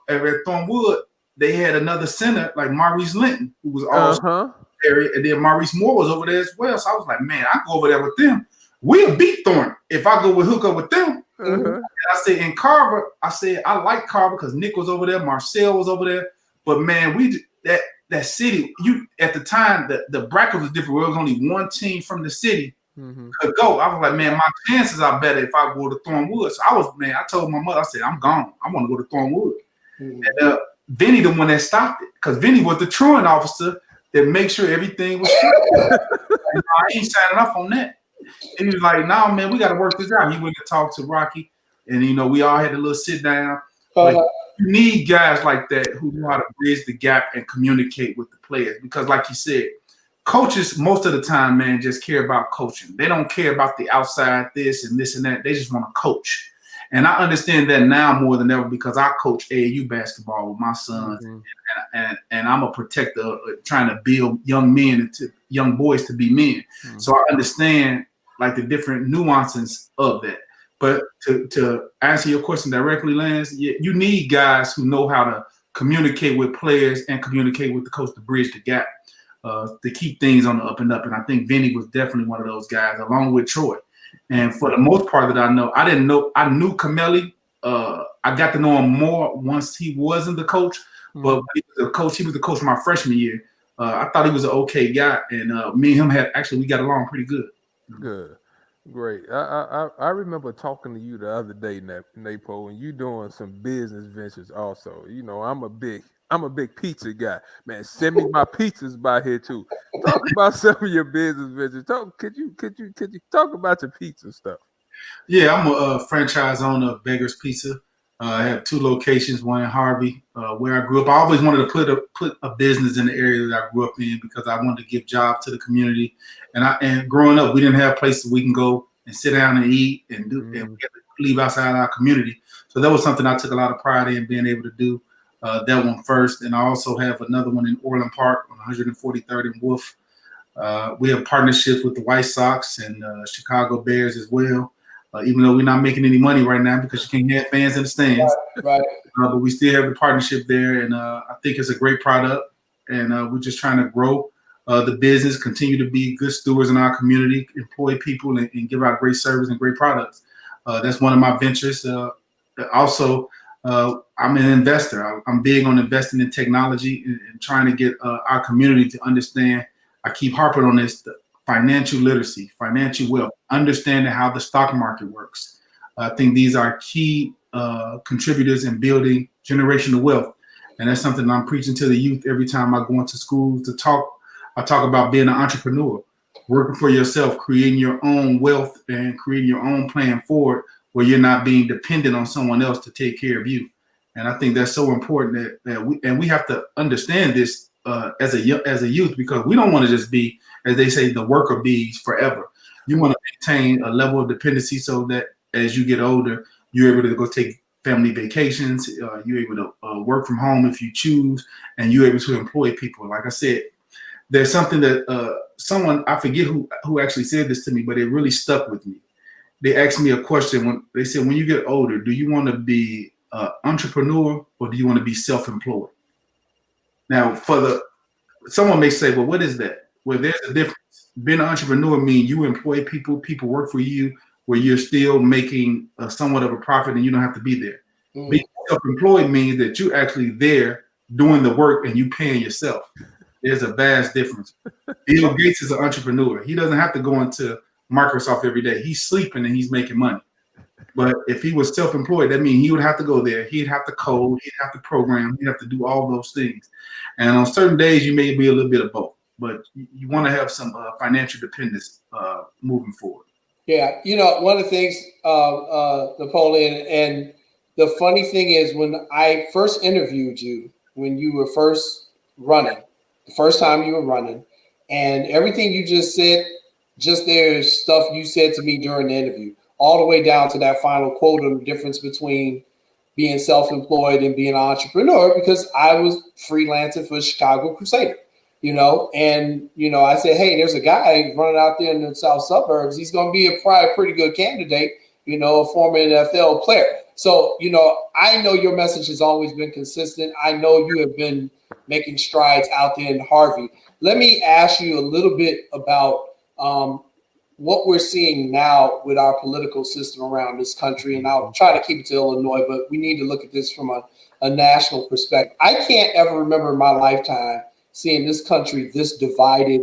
at Thornwood, they had another center like Maurice Linton, who was also area. And then Maurice Moore was over there as well. So I was like, man, I go over there with them. We'll beat Thornton if I go with hook up with them. And I said in Carver, I like Carver because Nick was over there, Marcel was over there. But man, that city, at the time the bracket was different. There was only one team from the city could go. I was like, man, my chances are better if I go to Thornwood. So I told my mother, I said, I'm gone. I want to go to Thornwood. And Vinny the one that stopped it because Vinny was the truant officer that make sure everything was true. I ain't signing up on that. And he was like, "No, man, we got to work this out." He went to talk to Rocky, and we all had a little sit down. Like, you need guys like that who know how to bridge the gap and communicate with the players. Because, like you said, coaches most of the time, man, just care about coaching. They don't care about the outside this and this and that. They just want to coach. And I understand that now more than ever because I coach AAU basketball with my sons, and I'm a protector trying to build young boys to be men. So I understand like the different nuances of that. But to answer your question directly, Lance, you need guys who know how to communicate with players and communicate with the coach to bridge the gap, to keep things on the up and up. And I think Vinny was definitely one of those guys, along with Troy. And for the most part that I know, I knew Kameli I got to know him more once he wasn't the coach. But when he was the coach my freshman year. I thought he was an okay guy, and me and him we got along pretty good. Good. Great. I remember talking to you the other day, Napo, and you doing some business ventures also. You know, I'm a big pizza guy. Man, send me my pizzas by here too. Talk about some of your business ventures. Could you talk about your pizza stuff? Yeah, I'm a franchise owner of Beggar's Pizza. I have 2 locations, one in Harvey, where I grew up. I always wanted to put a business in the area that I grew up in because I wanted to give jobs to the community. And growing up, we didn't have places we can go and sit down and eat and do and we had to leave outside our community. So that was something I took a lot of pride in being able to do. That one first, and I also have another one in Orland Park on 143rd and Wolf. We have partnerships with the White Sox and Chicago Bears as well. Even though we're not making any money right now because you can't have fans in the stands. Right. But we still have the partnership there, and I think it's a great product. And we're just trying to grow the business, continue to be good stewards in our community, employ people, and give out great service and great products. That's one of my ventures. Also, I'm an investor. I'm big on investing in technology and trying to get our community to understand. I keep harping on this. Financial literacy, financial wealth, understanding how the stock market works. I think these are key contributors in building generational wealth. And that's something I'm preaching to the youth every time I go into schools to talk. I talk about being an entrepreneur, working for yourself, creating your own wealth and creating your own plan forward where you're not being dependent on someone else to take care of you. And I think that's so important that we have to understand this as a youth, because we don't want to just be, as they say, the worker bees forever. You want to maintain a level of dependency so that as you get older, you're able to go take family vacations, you're able to work from home if you choose, and you're able to employ people. Like I said, there's something that someone, I forget who actually said this to me, but it really stuck with me. They asked me a question when they said, when you get older, do you want to be an entrepreneur or do you want to be self-employed? Now, someone may say, well, what is that? Well, there's a difference. Being an entrepreneur means you employ people, people work for you, where you're still making somewhat of a profit and you don't have to be there. Being self-employed means that you're actually there doing the work and you paying yourself. There's a vast difference. Bill Gates is an entrepreneur. He doesn't have to go into Microsoft every day. He's sleeping and he's making money. But if he was self-employed, that means he would have to go there. He'd have to code. He'd have to program. He'd have to do all those things. And on certain days, you may be a little bit of both. But you want to have some financial dependence moving forward. Yeah. You know, one of the things, Napoleon, and the funny thing is when I first interviewed you, when you were first running, the first time you were running, and everything you just said, just there's stuff you said to me during the interview, all the way down to that final quote on the difference between being self-employed and being an entrepreneur, because I was freelancing for Chicago Crusader, you know, and, you know, I said, hey, there's a guy running out there in the south suburbs. He's going to be probably a pretty good candidate, you know, a former NFL player. So, you know, I know your message has always been consistent. I know you have been making strides out there in Harvey. Let me ask you a little bit about what we're seeing now with our political system around this country. And I'll try to keep it to Illinois, but we need to look at this from a national perspective. I can't ever remember in my lifetime seeing this country this divided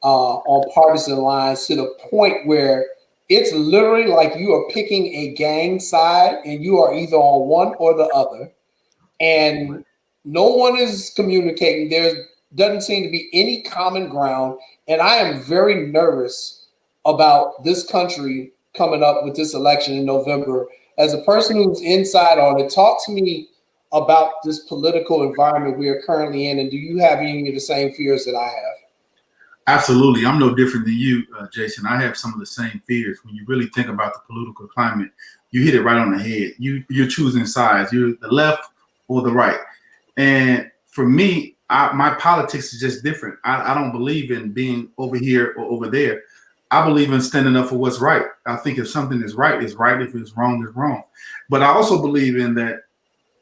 on partisan lines to the point where it's literally like you are picking a gang side and you are either on one or the other. And no one is communicating. There doesn't seem to be any common ground. And I am very nervous about this country coming up with this election in November. As a person who's inside on it, talk to me about this political environment we are currently in, and do you have any of the same fears that I have? Absolutely. I'm no different than you, Jason. I have some of the same fears. When you really think about the political climate, you hit it right on the head. You're choosing sides. You're the left or the right. And for me, my politics is just different. I don't believe in being over here or over there. I believe in standing up for what's right. I think if something is right, it's right. If it's wrong, it's wrong. But I also believe in that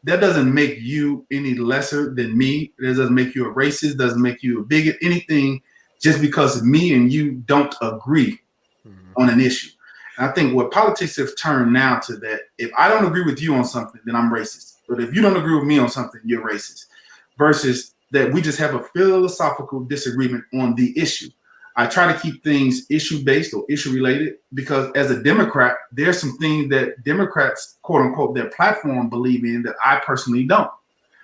doesn't make you any lesser than me. It doesn't make you a racist, doesn't make you a bigot, anything just because me and you don't agree on an issue. And I think what politics have turned now to that, if I don't agree with you on something, then I'm racist. But if you don't agree with me on something, you're racist. Versus that we just have a philosophical disagreement on the issue. I try to keep things issue-based or issue-related because as a Democrat, there's some things that Democrats, quote unquote, their platform believe in that I personally don't.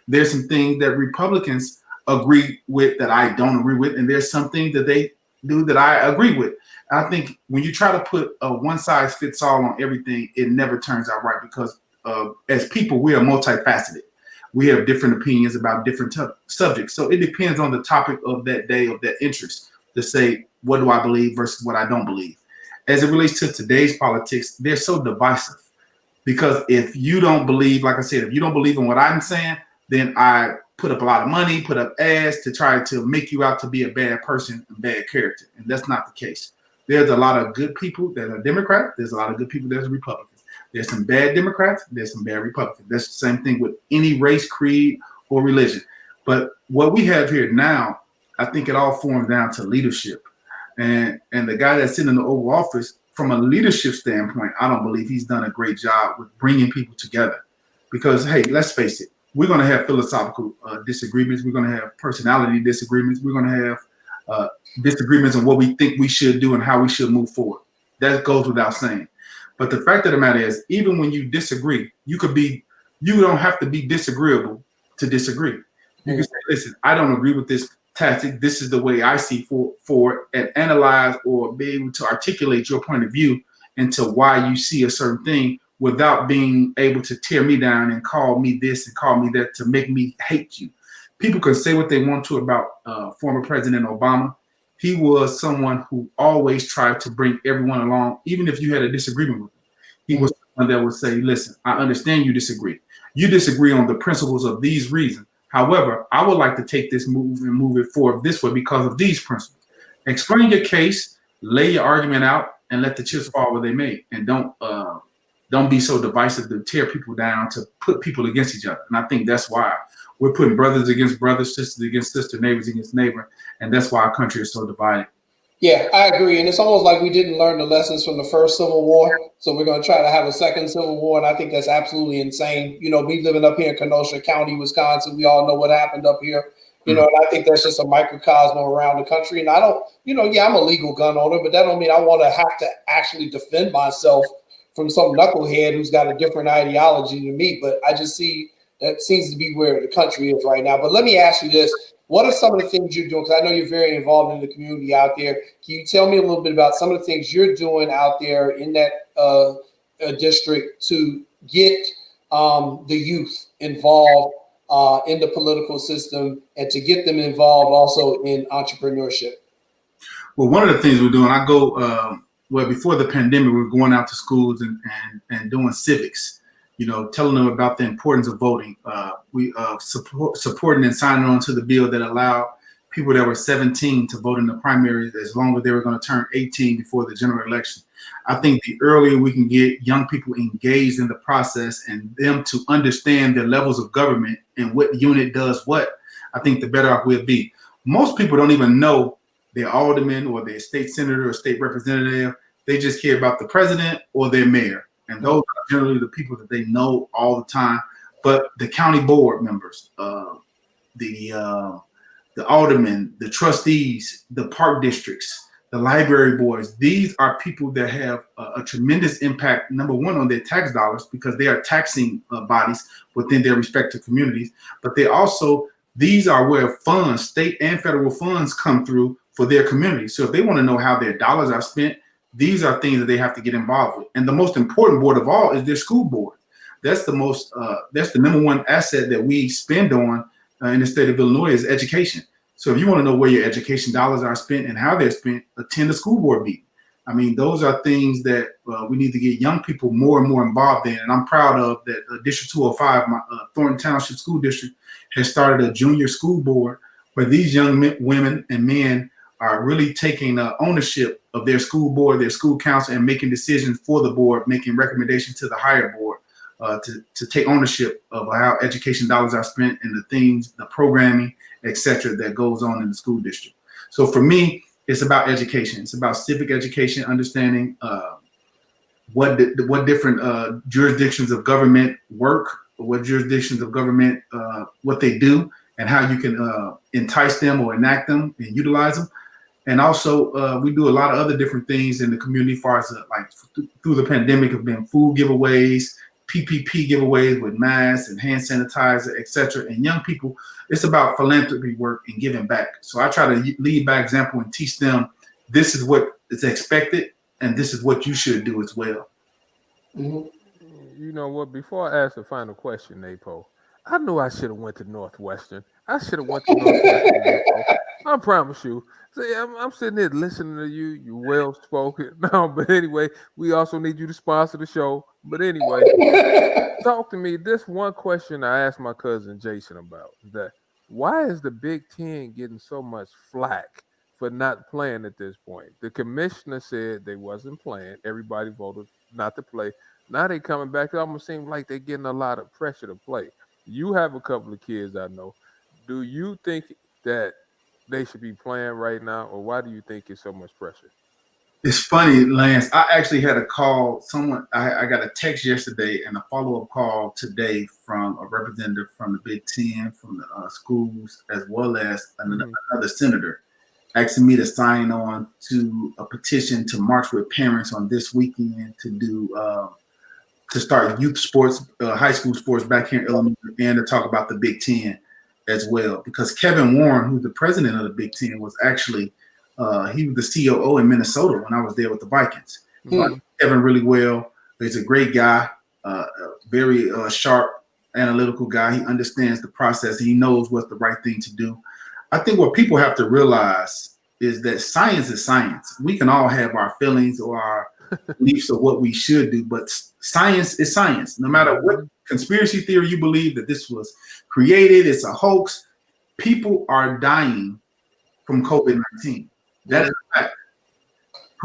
There's some things that Republicans agree with that I don't agree with, and there's some things that they do that I agree with. I think when you try to put a one-size-fits-all on everything, it never turns out right because as people, we are multifaceted. We have different opinions about different subjects. So it depends on the topic of that day, of that interest, to say, what do I believe versus what I don't believe. As it relates to today's politics, they're so divisive because if you don't believe, like I said, if you don't believe in what I'm saying, then I put up a lot of money, put up ads to try to make you out to be a bad person, a bad character. And that's not the case. There's a lot of good people that are Democrat. There's a lot of good people that are Republicans. There's some bad Democrats. There's some bad Republicans. That's the same thing with any race, creed, or religion. But what we have here now, I think it all forms down to leadership. And the guy that's sitting in the Oval Office, from a leadership standpoint, I don't believe he's done a great job with bringing people together. Because, hey, let's face it, we're going to have philosophical disagreements. We're going to have personality disagreements. We're going to have disagreements on what we think we should do and how we should move forward. That goes without saying. But the fact of the matter is, even when you disagree, you don't have to be disagreeable to disagree. You can say, listen, I don't agree with this tactic. This is the way I see for it, and analyze or be able to articulate your point of view into why you see a certain thing without being able to tear me down and call me this and call me that to make me hate you. People can say what they want to about former President Obama. He was someone who always tried to bring everyone along, even if you had a disagreement with him. He was someone that would say, listen, I understand you disagree. You disagree on the principles of these reasons. However, I would like to take this move and move it forward this way because of these principles. Explain your case, lay your argument out, and let the chips fall where they may. And don't be so divisive to tear people down, to put people against each other. And I think that's why we're putting brothers against brothers, sisters against sister, neighbors against neighbor. And that's why our country is so divided. Yeah, I agree. And it's almost like we didn't learn the lessons from the first Civil War. So we're going to try to have a second Civil War. And I think that's absolutely insane. You know, me living up here in Kenosha County, Wisconsin, we all know what happened up here. You know, and I think that's just a microcosm around the country. And I don't, I'm a legal gun owner, but that don't mean I want to have to actually defend myself from some knucklehead who's got a different ideology than me. But I just see that seems to be where the country is right now. But let me ask you this. What are some of the things you're doing? Because I know you're very involved in the community out there. Can you tell me a little bit about some of the things you're doing out there in that district to get the youth involved in the political system and to get them involved also in entrepreneurship? Well, one of the things we're doing, I go, before the pandemic, we were going out to schools and doing civics. Telling them about the importance of voting. We supporting and signing on to the bill that allowed people that were 17 to vote in the primaries as long as they were going to turn 18 before the general election. I think the earlier we can get young people engaged in the process and them to understand their levels of government and what unit does what, I think the better off we'll be. Most people don't even know their alderman or their state senator or state representative. They just care about the president or their mayor. And those are generally the people that they know all the time. But the county board members, the aldermen, the trustees, the park districts, the library boards, these are people that have a tremendous impact, number one, on their tax dollars because they are taxing bodies within their respective communities. But these are where funds, state and federal funds, come through for their community. So if they want to know how their dollars are spent, these are things that they have to get involved with. And the most important board of all is their school board. That's the number one asset that we spend on in the state of Illinois is education. So if you want to know where your education dollars are spent and how they're spent, attend the school board meeting. I mean, those are things that we need to get young people more and more involved in. And I'm proud of that District 205, my Thornton Township School District, has started a junior school board where these young women and men are really taking ownership of their school board, their school council, and making decisions for the board, making recommendations to the higher board to take ownership of how education dollars are spent and the things, the programming, etc., that goes on in the school district. So for me, it's about education. It's about civic education, understanding what different jurisdictions of government work, what jurisdictions of government what they do, and how you can entice them or enact them and utilize them. And also, we do a lot of other different things in the community, as far as like through the pandemic, have been food giveaways, PPP giveaways with masks and hand sanitizer, etc. And young people, it's about philanthropy work and giving back. So I try to lead by example and teach them this is what is expected and this is what you should do as well. Mm-hmm. You know what? Before I ask the final question, Napo, I knew I should have went to Northwestern. I should have went to Northwestern, Napo. I promise you. See, I'm sitting here listening to you. You're well spoken. No, but anyway, we also need you to sponsor the show. But anyway, talk to me. This one question I asked my cousin Jason about is that why is the Big Ten getting so much flack for not playing at this point? The commissioner said they wasn't playing. Everybody voted not to play. Now they coming back. It almost seems like they're getting a lot of pressure to play. You have a couple of kids, I know. Do you think that they should be playing right now, or why do you think it's so much pressure? It's funny, Lance. I actually had a call. I got a text yesterday and a follow-up call today from a representative from the Big Ten, from the schools, as well as another senator, asking me to sign on to a petition to march with parents on this weekend to do to start youth sports, high school sports back here in Illinois, and to talk about the Big Ten as well. Because Kevin Warren, who's the president of the Big Ten, was actually he was the COO in Minnesota when I was there with the Vikings. So I know Kevin really well. He's a great guy, very sharp, analytical guy. He understands the process. He knows what's the right thing to do. I think what people have to realize is that science is science. We can all have our feelings or our beliefs of what we should do, but science is science. No matter what conspiracy theory you believe that this was created, it's a hoax, people are dying from COVID-19. That is a fact.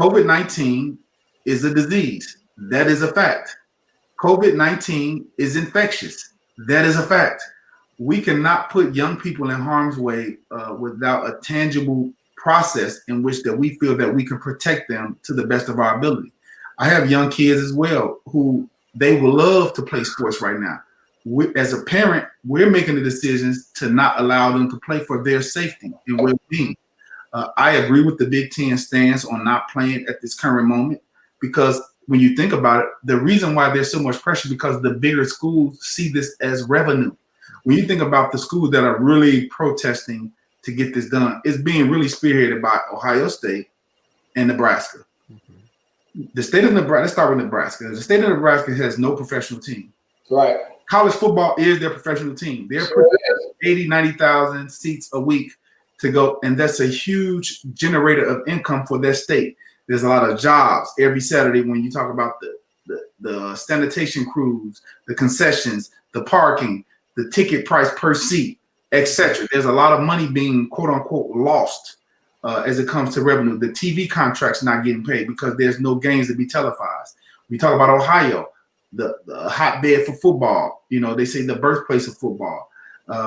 COVID-19 is a disease. That is a fact. COVID-19 is infectious. That is a fact. We cannot put young people in harm's way without a tangible process in which that we feel that we can protect them to the best of our ability. I have young kids as well who they would love to play sports right now. As a parent, we're making the decisions to not allow them to play for their safety and well-being. I agree with the Big Ten stance on not playing at this current moment, because when you think about it, the reason why there's so much pressure because the bigger schools see this as revenue. When you think about the schools that are really protesting to get this done, it's being really spearheaded by Ohio State and Nebraska. Mm-hmm. The state of Nebraska, let's start with Nebraska. The state of Nebraska has no professional team. Right. College football is their professional team. They're putting 80, 90,000 seats a week to go, and that's a huge generator of income for their state. There's a lot of jobs every Saturday when you talk about the sanitation crews, the concessions, the parking, the ticket price per seat, etc. There's a lot of money being quote unquote lost as it comes to revenue. The TV contracts not getting paid because there's no games to be televised. We talk about Ohio, the hotbed for football. You know, they say the birthplace of football.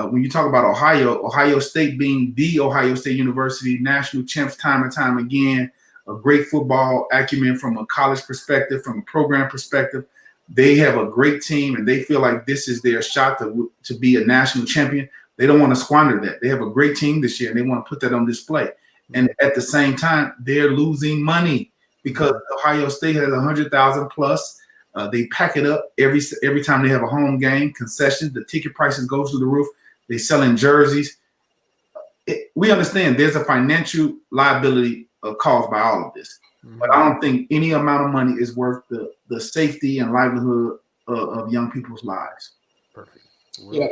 When you talk about Ohio State being the Ohio State University, national champs time and time again, a great football acumen from a college perspective, from a program perspective. They have a great team, and they feel like this is their shot to be a national champion. They don't want to squander that. They have a great team this year, and they want to put that on display. And at the same time, they're losing money because Ohio State has 100,000 plus. They pack it up every time they have a home game. Concessions, the ticket prices go through the roof. They selling jerseys. We understand there's a financial liability caused by all of this. But I don't think any amount of money is worth the safety and livelihood of young people's lives. Perfect. Yeah,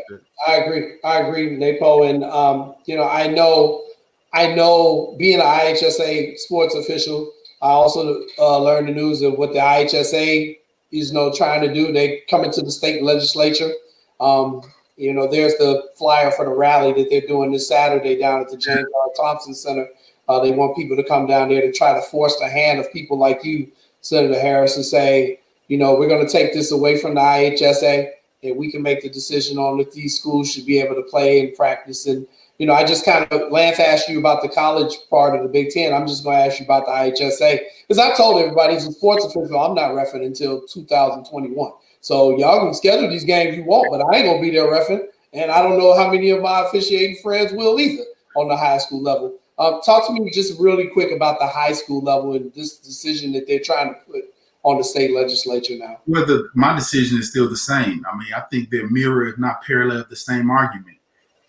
I agree, Napo. And I know being an IHSA sports official, I also learned the news of what the IHSA is trying to do. They come into the state legislature. There's the flyer for the rally that they're doing this Saturday down at the James R. Thompson Center. They want people to come down there to try to force the hand of people like you, Senator Harris, and say, we're going to take this away from the IHSA, and we can make the decision on if these schools should be able to play and practice. And, I just kind of, Lance asked you about the college part of the Big Ten. I'm just going to ask you about the IHSA because I told everybody as a sports official, I'm not reffing until 2021. So y'all can schedule these games you want, but I ain't going to be there reffing. And I don't know how many of my officiating friends will either on the high school level. Talk to me just really quick about the high school level and this decision that they're trying to put on the state legislature now. Well, my decision is still the same. I mean, I think they're mirror, if not parallel, of the same argument.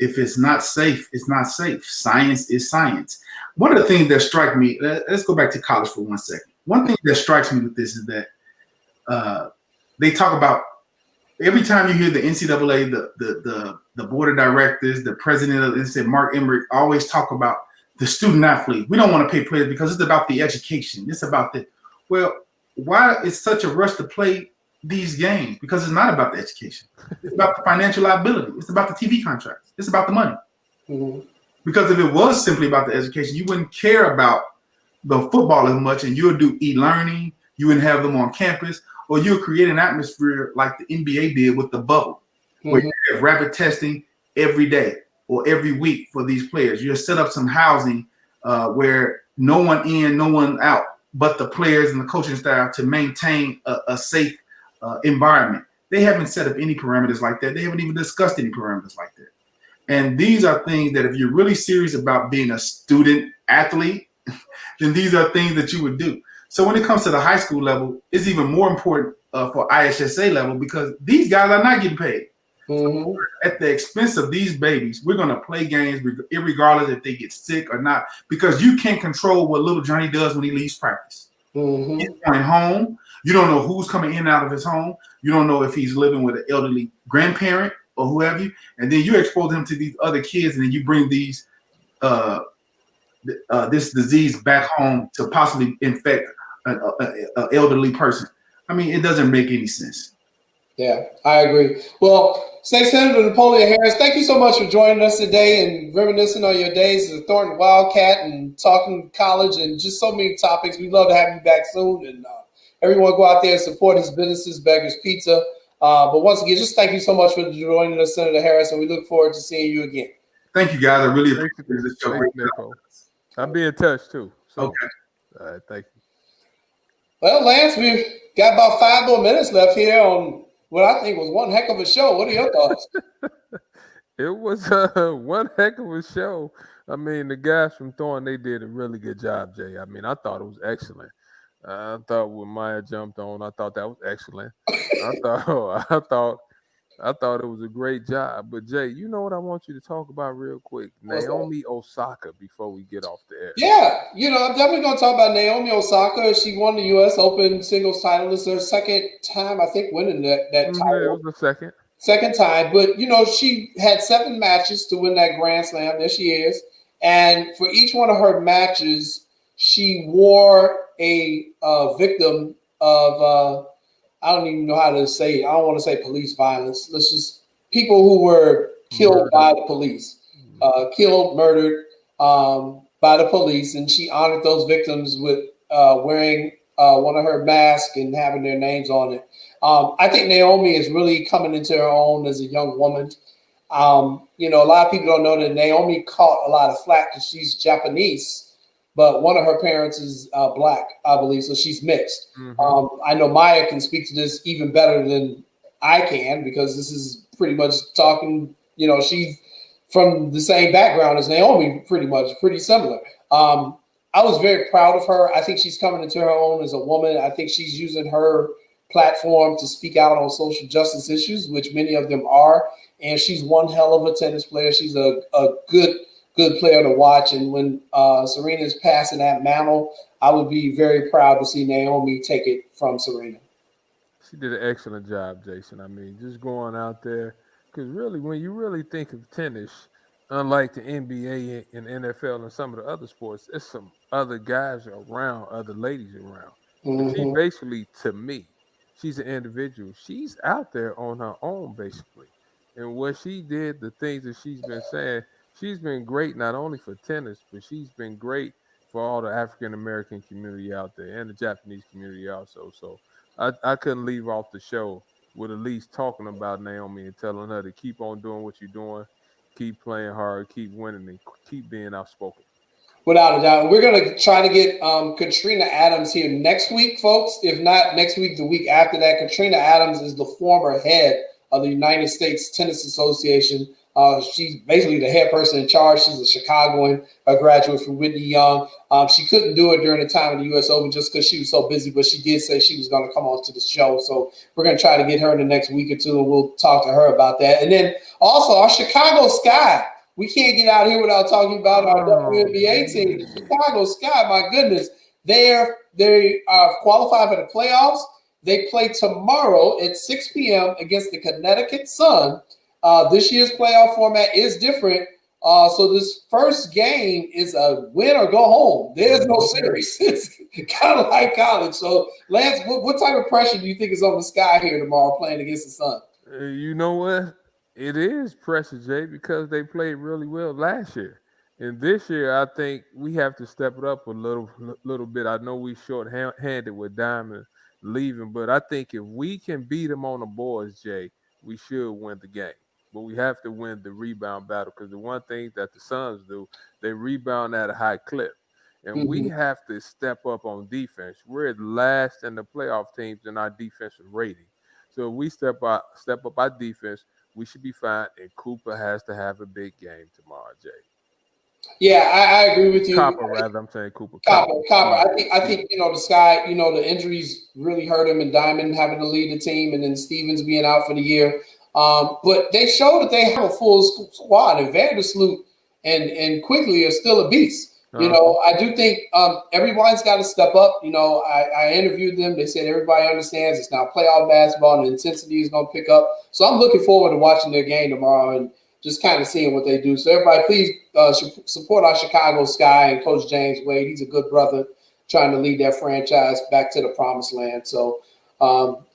If it's not safe, it's not safe. Science is science. One of the things that strike me, let's go back to college for 1 second. One thing that strikes me with this is that they talk about every time you hear the NCAA, the board of directors, the president of the NCAA, Mark Emmert, always talk about the student athlete. We don't want to pay players because it's about the education. It's about the, well, why is such a rush to play these games? Because it's not about the education. It's about the financial liability. It's about the TV contracts. It's about the money. Mm-hmm. Because if it was simply about the education, you wouldn't care about the football as much, and you would do e-learning. You wouldn't have them on campus, or you would create an atmosphere like the NBA did with the bubble, where you have rapid testing every day or every week for these players. You set up some housing where no one in, no one out, but the players and the coaching staff to maintain a safe environment. They haven't set up any parameters like that. They haven't even discussed any parameters like that. And these are things that if you're really serious about being a student athlete, then these are things that you would do. So when it comes to the high school level, it's even more important for IHSA level because these guys are not getting paid. Mm-hmm. So at the expense of these babies, we're going to play games irregardless if they get sick or not, because you can't control what little Johnny does when he leaves practice. Mm-hmm. He's going home. You don't know who's coming in and out of his home. You don't know if he's living with an elderly grandparent or who have you. And then you expose him to these other kids, and then you bring these this disease back home to possibly infect an elderly person. I mean, it doesn't make any sense. Yeah, I agree. Well, State Senator Napoleon Harris, thank you so much for joining us today and reminiscing on your days as a Thornton Wildcat and talking college and just so many topics. We'd love to have you back soon. And everyone go out there and support his businesses, Beggar's Pizza. But once again, just thank you so much for joining us, Senator Harris, and we look forward to seeing you again. Thank you, guys. I really appreciate this show. I'll be in touch, too. So, okay. All right, thank you. Well, Lance, we've got about 5 more minutes left here on what I think was one heck of a show. What are your thoughts? It was one heck of a show. I mean, the guys from Thornton, they did a really good job, Jay. I mean, I thought it was excellent. I thought when Maya jumped on, I thought that was excellent. I thought it was a great job. But Jay, you know what I want you to talk about real quick? Naomi Osaka before we get off the air. Yeah, I'm definitely going to talk about Naomi Osaka. She won the U.S. Open singles title. It's her second time, I think, winning that title. It was the second time. But, she had 7 matches to win that Grand Slam. There she is. And for each one of her matches, she wore a victim of I don't even know how to say it. I don't want to say police violence. Let's just people who were killed by the police, murdered by the police. And she honored those victims with wearing one of her masks and having their names on it. I think Naomi is really coming into her own as a young woman. A lot of people don't know that Naomi caught a lot of flack because she's Japanese. But one of her parents is Black, I believe, so she's mixed. Mm-hmm. I know Maya can speak to this even better than I can because this is pretty much talking, she's from the same background as Naomi, pretty similar. I was very proud of her. I think she's coming into her own as a woman. I think she's using her platform to speak out on social justice issues, which many of them are. And she's one hell of a tennis player. She's a good player to watch. And when Serena is passing that mantle, I would be very proud to see Naomi take it from Serena. She did an excellent job, Jason. I mean, just going out there, because really, when you really think of tennis, unlike the NBA and NFL and some of the other sports, there's some other guys around, other ladies around. Mm-hmm. She basically, to me, she's an individual. She's out there on her own, basically. And what she did, the things that she's been saying, she's been great not only for tennis, but she's been great for all the African-American community out there and the Japanese community also. So I couldn't leave off the show with at least talking about Naomi and telling her to keep on doing what you're doing keep playing hard, keep winning, and keep being outspoken. Without a doubt. We're going to try to get Katrina Adams here next week, folks. If not next week, the week after that. Katrina Adams is the former head of the United States Tennis Association. She's basically the head person in charge. She's a Chicagoan, a graduate from Whitney Young. She couldn't do it during the time of the U.S. Open just because she was so busy, but she did say she was going to come on to the show. So we're going to try to get her in the next week or two, and we'll talk to her about that. And then also our Chicago Sky. We can't get out here without talking about our WNBA team, the Chicago Sky. My goodness, they are qualified for the playoffs. They play tomorrow at 6 p.m. against the Connecticut Sun. This year's playoff format is different. So this first game is a win or go home. There's no series. It's kind of like college. So, Lance, what type of pressure do you think is on the Sky here tomorrow playing against the Sun? You know what? It is pressure, Jay, because they played really well last year. And this year, I think we have to step it up a little bit. I know we short-handed with Diamond leaving, but I think if we can beat them on the boards, Jay, we should win the game. But we have to win the rebound battle because the one thing that the Suns do, they rebound at a high clip. And we have to step up on defense. We're last in the playoff teams in our defensive rating. So if we step up our defense, we should be fine. And Cooper has to have a big game tomorrow, Jay. Yeah, I agree with you. Copper, rather. I'm saying Cooper. Copper. I think the Sky, the injuries really hurt him, and Diamond having to lead the team, and then Stevens being out for the year. But they showed that they have a full squad, and Vandersloot and Quigley are still a beast. I do think everybody's got to step up. I interviewed them. They said everybody understands it's now playoff basketball and the intensity is going to pick up. So I'm looking forward to watching their game tomorrow and just kind of seeing what they do. So everybody, please support our Chicago Sky and Coach James Wade. He's a good brother trying to lead that franchise back to the promised land. So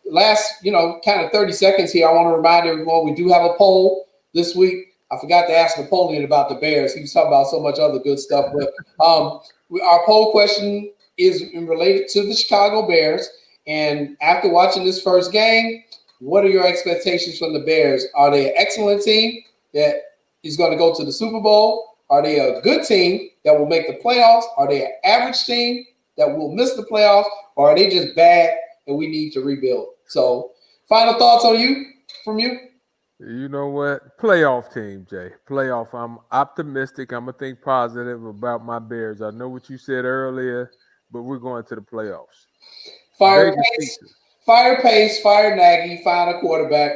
last, kind of 30 seconds here, I want to remind everyone we do have a poll this week. I forgot to ask Napoleon about the Bears. He was talking about so much other good stuff. But our poll question is related to the Chicago Bears. And after watching this first game, what are your expectations from the Bears? Are they an excellent team that is going to go to the Super Bowl? Are they a good team that will make the playoffs? Are they an average team that will miss the playoffs? Or are they just bad and we need to rebuild? So final thoughts from you? You know what? Playoff team, Jay. Playoff. I'm optimistic. I'm going to think positive about my Bears. I know what you said earlier, but we're going to the playoffs. Fire Pace, fire Nagy, find a quarterback.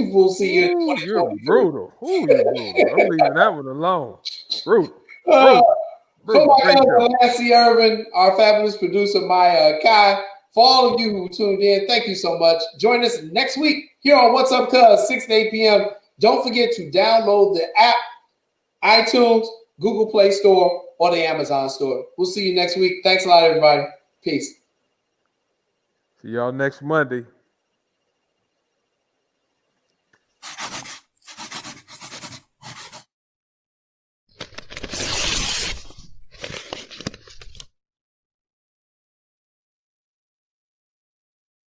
We'll see you in 2020. You're brutal. You're brutal. I'm leaving that one alone. Brutal. For my cousin, Lancy Irvin, our fabulous producer, Maya Kai, for all of you who tuned in, thank you so much. Join us next week here on What's Up Cuz, 6 to 8 p.m. Don't forget to download the app, iTunes, Google Play Store, or the Amazon store. We'll see you next week. Thanks a lot, everybody. Peace. See y'all next Monday.